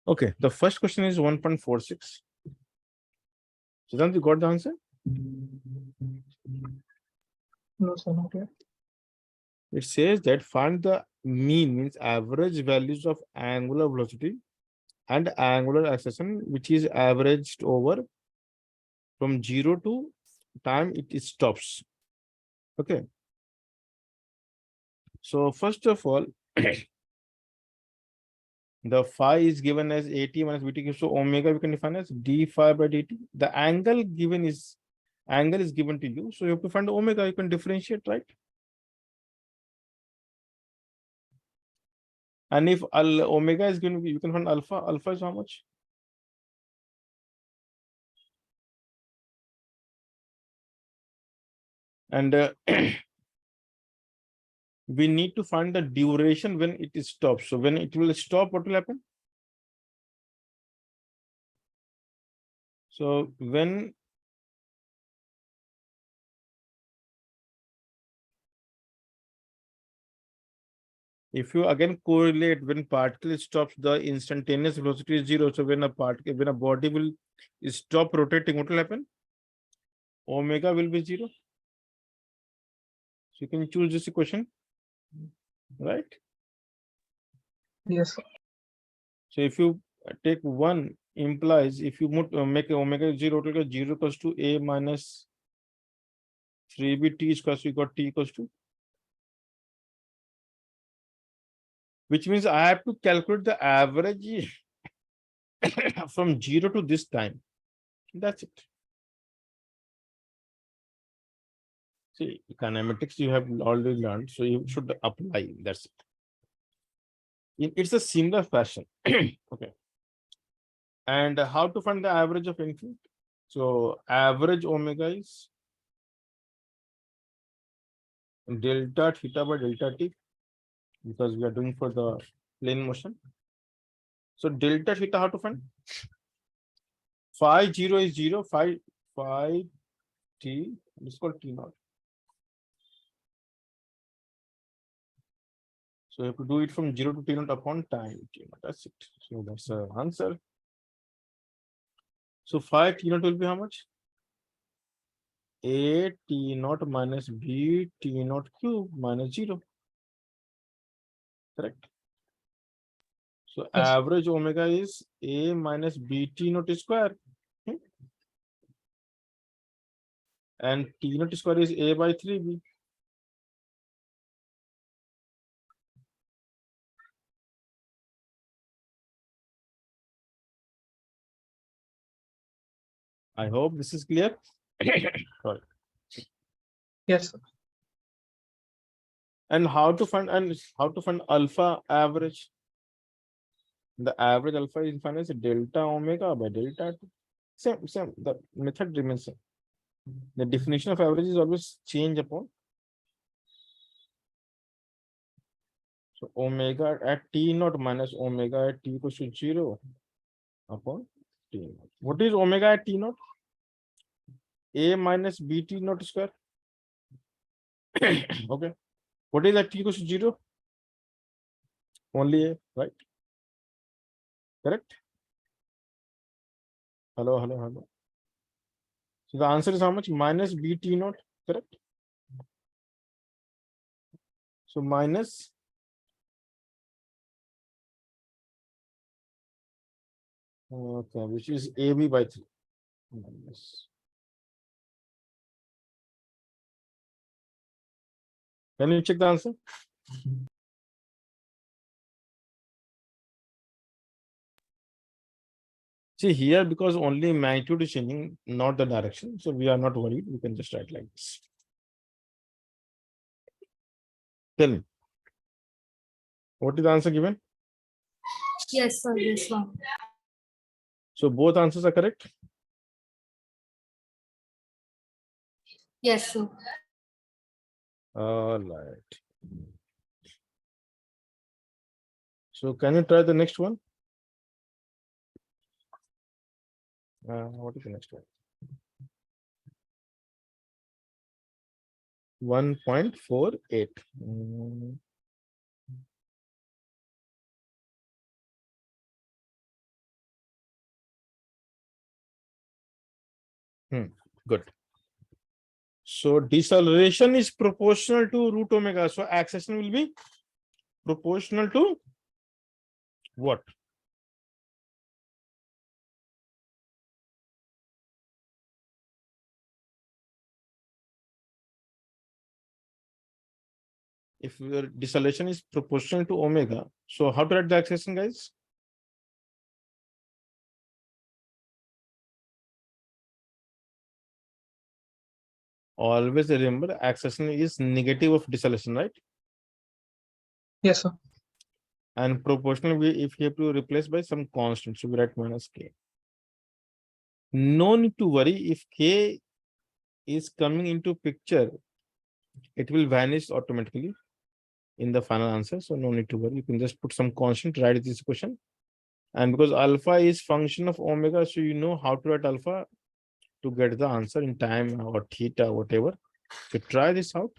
Okay, the first question is 1.46. Siddhant, you got the answer? No, sir, not yet. It says that find the mean, means average values of angular velocity and angular acceleration, which is averaged over from 0 to time it stops. Okay. So first of all, the phi is given as at minus bt, so omega we can define as d phi by dt. The angle is given to you, so you have to find omega. You can differentiate, right? And if omega is given, you can find alpha. Alpha is how much? And we need to find the duration when it stops. So when it will stop, what will happen? So when if you again correlate when particle stops, the instantaneous velocity is 0. So when a body will stop rotating, what will happen? Omega will be 0. So you can choose this equation, right? Yes, sir. So if you take 1 implies if you make omega 0, it will get 0 equals to a minus 3b t square. So you got t equals to, which means I have to calculate the average from 0 to this time. That's it. See, kinematics you have already learned, so you should apply. That's it. It's a similar fashion. Okay. And how to find the average of anything? So average omega is delta theta by delta t, because we are doing for the plane motion. So delta theta, how to find? Phi 0 is 0, phi t, it's called t naught. So you have to do it from 0 to t naught upon time t naught. That's it. So that's the answer. So phi t naught will be how much? A t naught minus b t naught cube minus 0. Correct. So Yes. average omega is a minus b t naught square. And t naught square is a by 3b. I hope this is clear. Sorry. Yes, sir. And how to find alpha average? The average alpha is defined as delta omega by delta t. Same. The method remains same. The definition of average is always change upon. So omega at t naught minus omega at t equals to 0 upon t naught. What is omega at t naught? A minus b t naught square. Okay. What is at t equals to 0? Only a, right? Correct? Hello. So the answer is how much? Minus b t naught, correct? So minus okay, which is ab by 3. Minus. Can you check the answer? See here, because only magnitude is changing, not the direction. So we are not worried. We can just write like this. Tell me. What is the answer given? Yes, sir. This one. So both answers are correct. Yes, sir. All right. So can you try the next one? What is the next one? 1.48. Good. So deceleration is proportional to root omega. So acceleration will be proportional to what? If your deceleration is proportional to omega, so how to write the acceleration, guys? Always remember acceleration is negative of deceleration, right? Yes, sir. And proportional, if you have to replace by some constant, so we write minus k. No need to worry if k is coming into picture, it will vanish automatically in the final answer. So no need to worry. You can just put some constant, write this question. And because alpha is function of omega, so you know how to write alpha to get the answer in time or theta, whatever. So try this out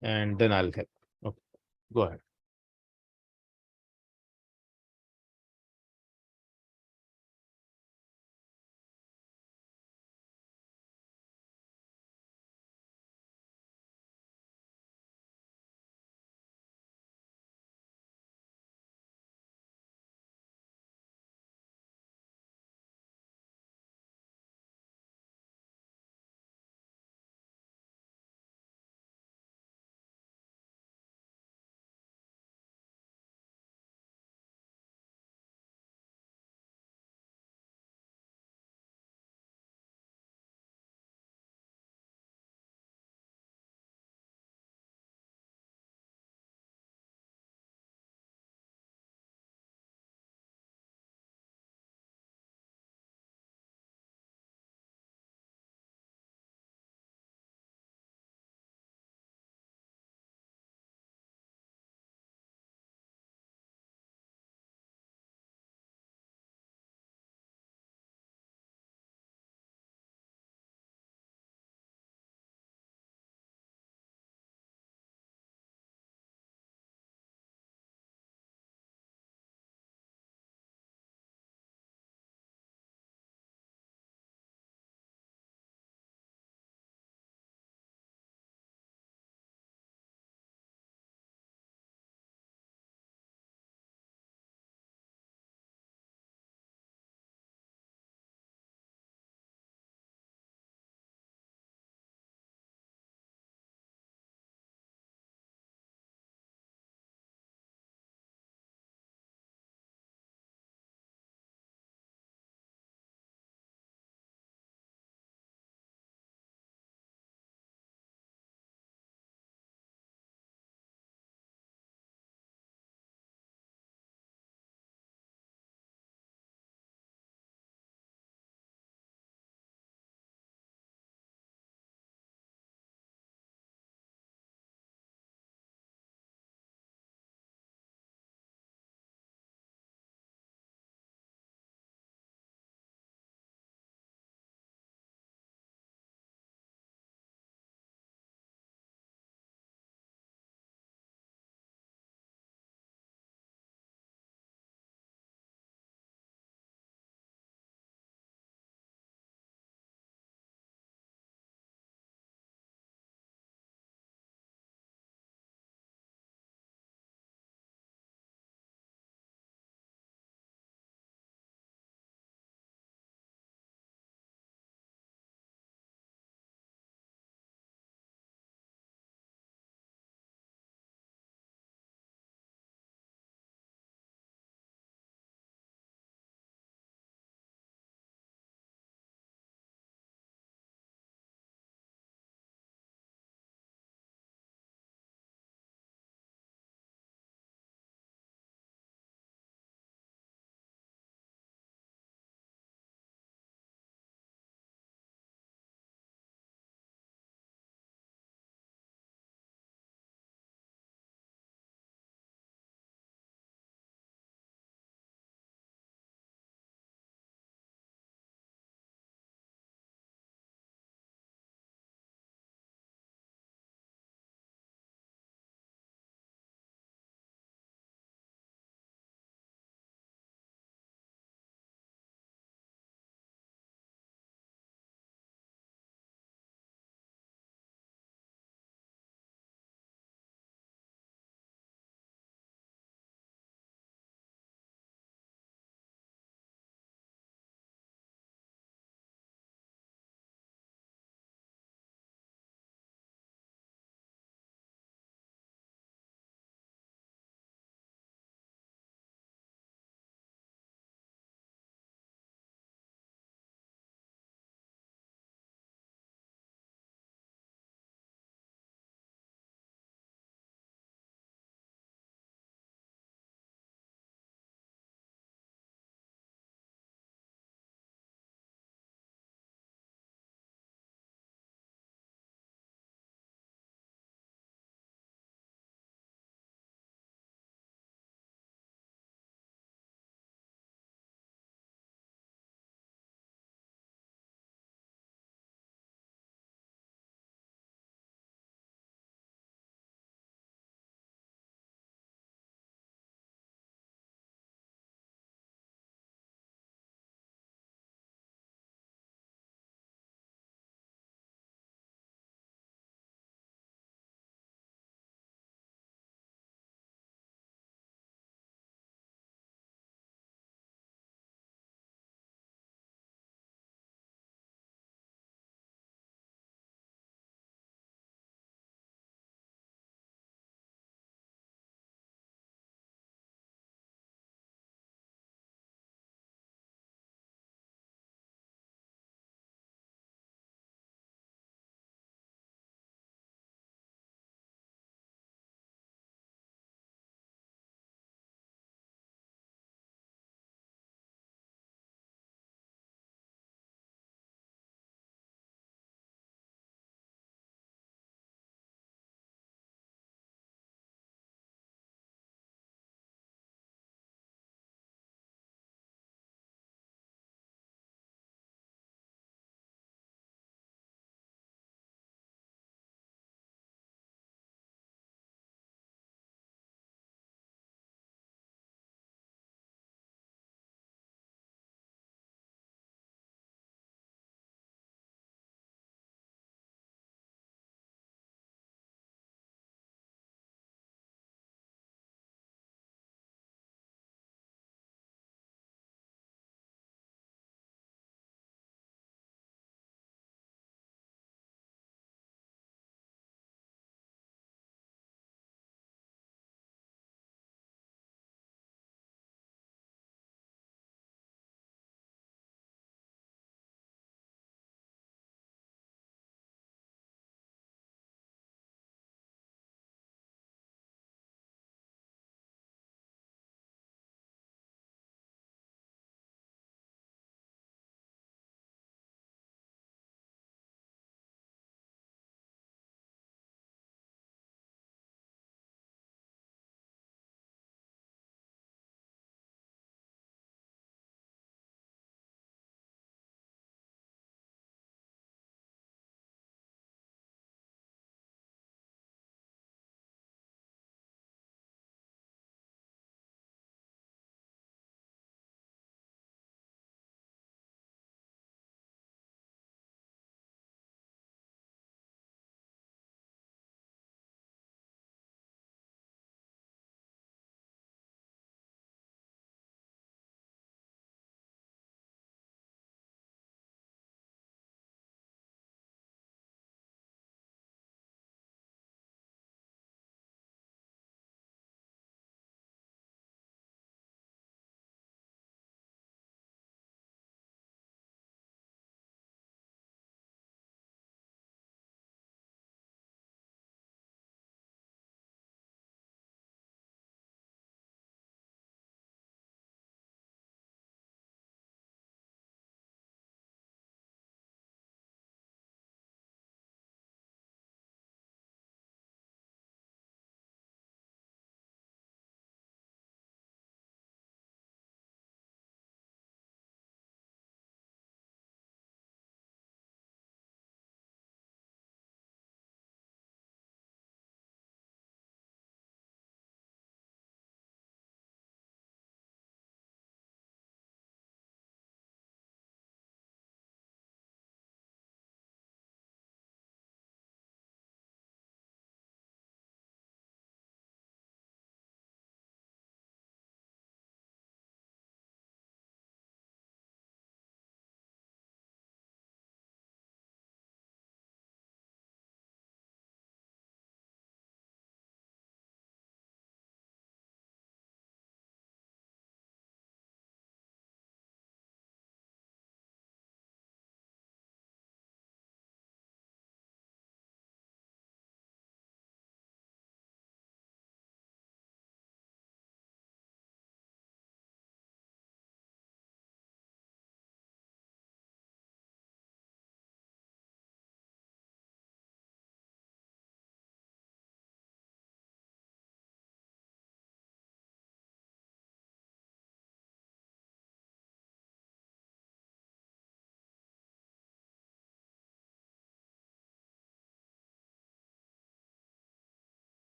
and then I'll help. Okay, go ahead.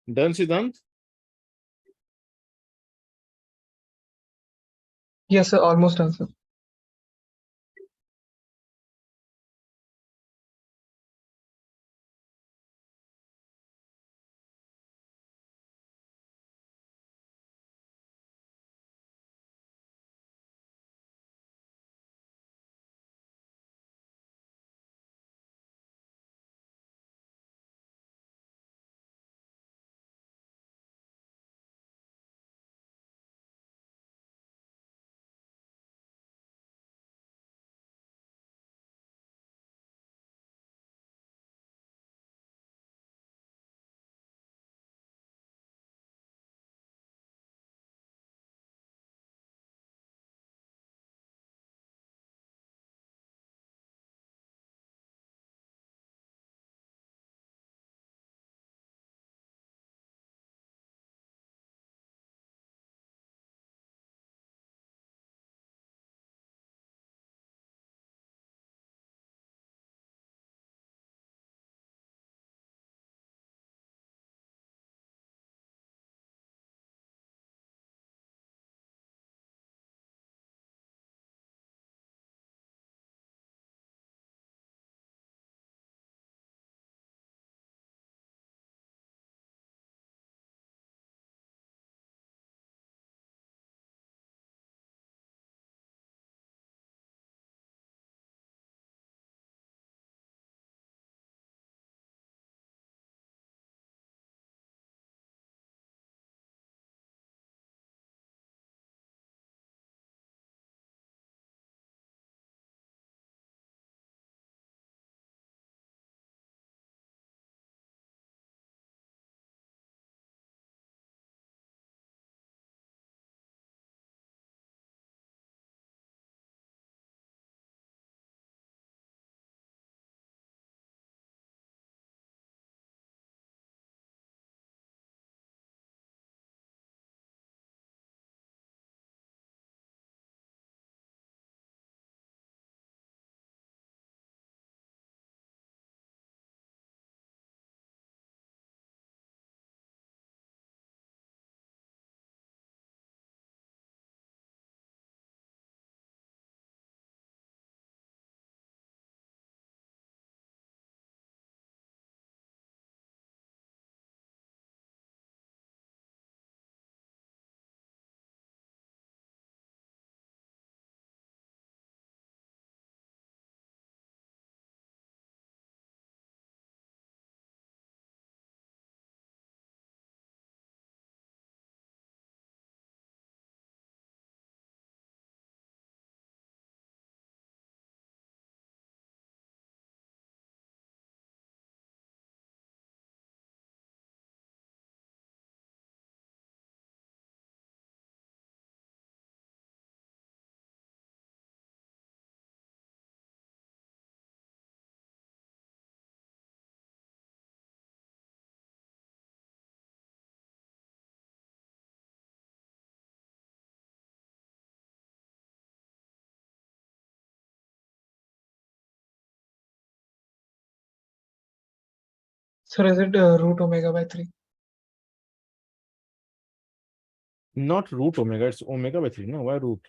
Done, Siddhant? Yes, sir. Almost done, sir. Sir, is it root omega by 3? Not root omega, it's omega by 3. No, why root?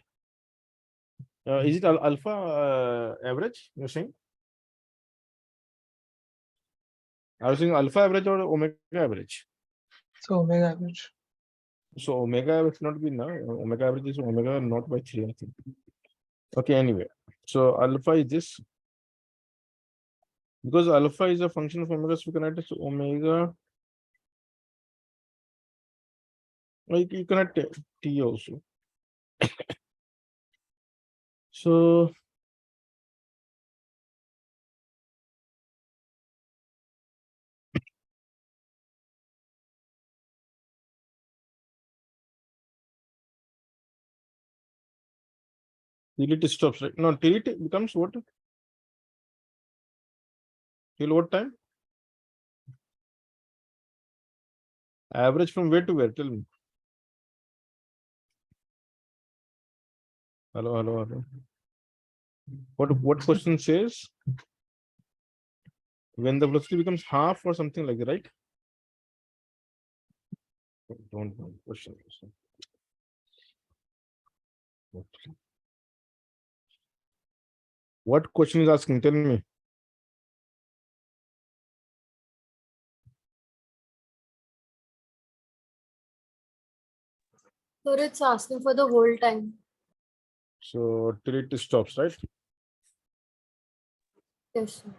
Is it alpha average, you're saying? I was saying alpha average or omega average. So omega average. So omega average not be now. Omega average is omega not by 3, I think. Okay, anyway. So alpha is this. Because alpha is a function of omega, so we can write it as omega. Like you can write t also. So till it stops, right? No, till it becomes what? Till what time? Average from where to where? Tell me. Hello, hello, hello. What question says? When the velocity becomes half or something like that, right? Don't know question. What question is asking? Tell me. Sir, it's asking for the whole time. So till it stops, right? Yes, sir.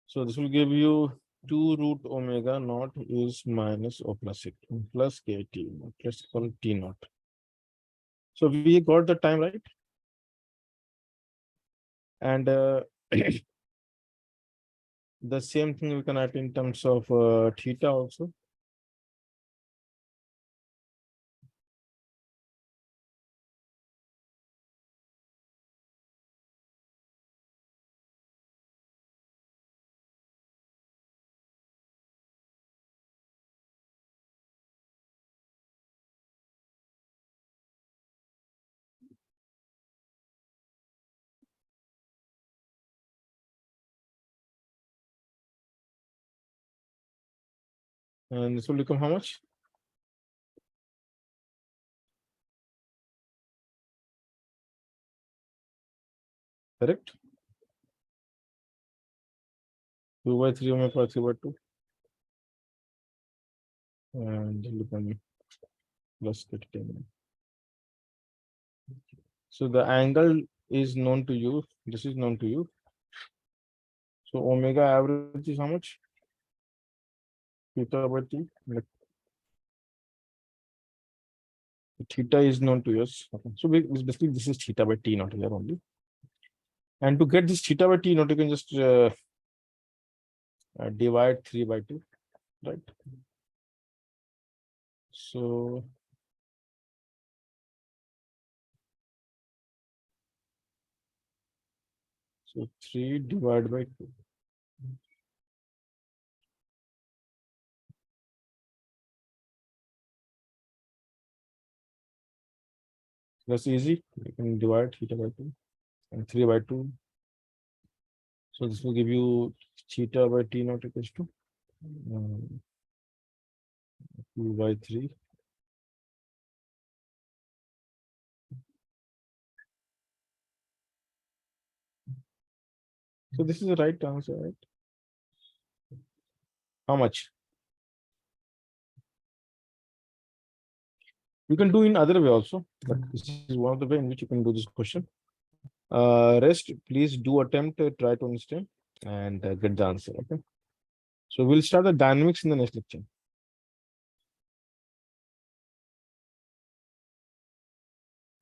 So this will give you 2 root omega naught is minus O plus it plus KT plus equal T naught. So we got the time right. And the same thing we can write in terms of theta also. And this will become how much? Correct? 2 by 3 omega 3 by 2. And it will become plus 10. So the angle is known to you. This is known to you. So omega average is how much? Theta by T. Like, theta is known to us. Okay. So basically this is theta by T naught here only. And to get this theta by T naught, you can just divide 3 by 2, right? So so 3 divided by 2. That's easy. You can divide theta by 2 and 3 by 2. So this will give you theta by T naught equals to 2 by 3. So this is the right answer, right? How much? You can do in other way also, but this is one of the way in which you can do this question. Rest, please do attempt, try to understand and get the answer. Okay. So we'll start the dynamics in the next lecture.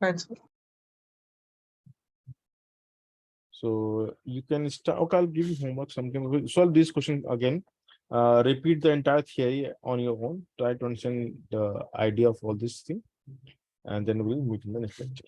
Fine, sir. So you can start. Okay, I'll give you homework. Something. We'll solve this question again. Repeat the entire theory on your own. Try to understand the idea of all this thing, and then we'll meet in the next lecture.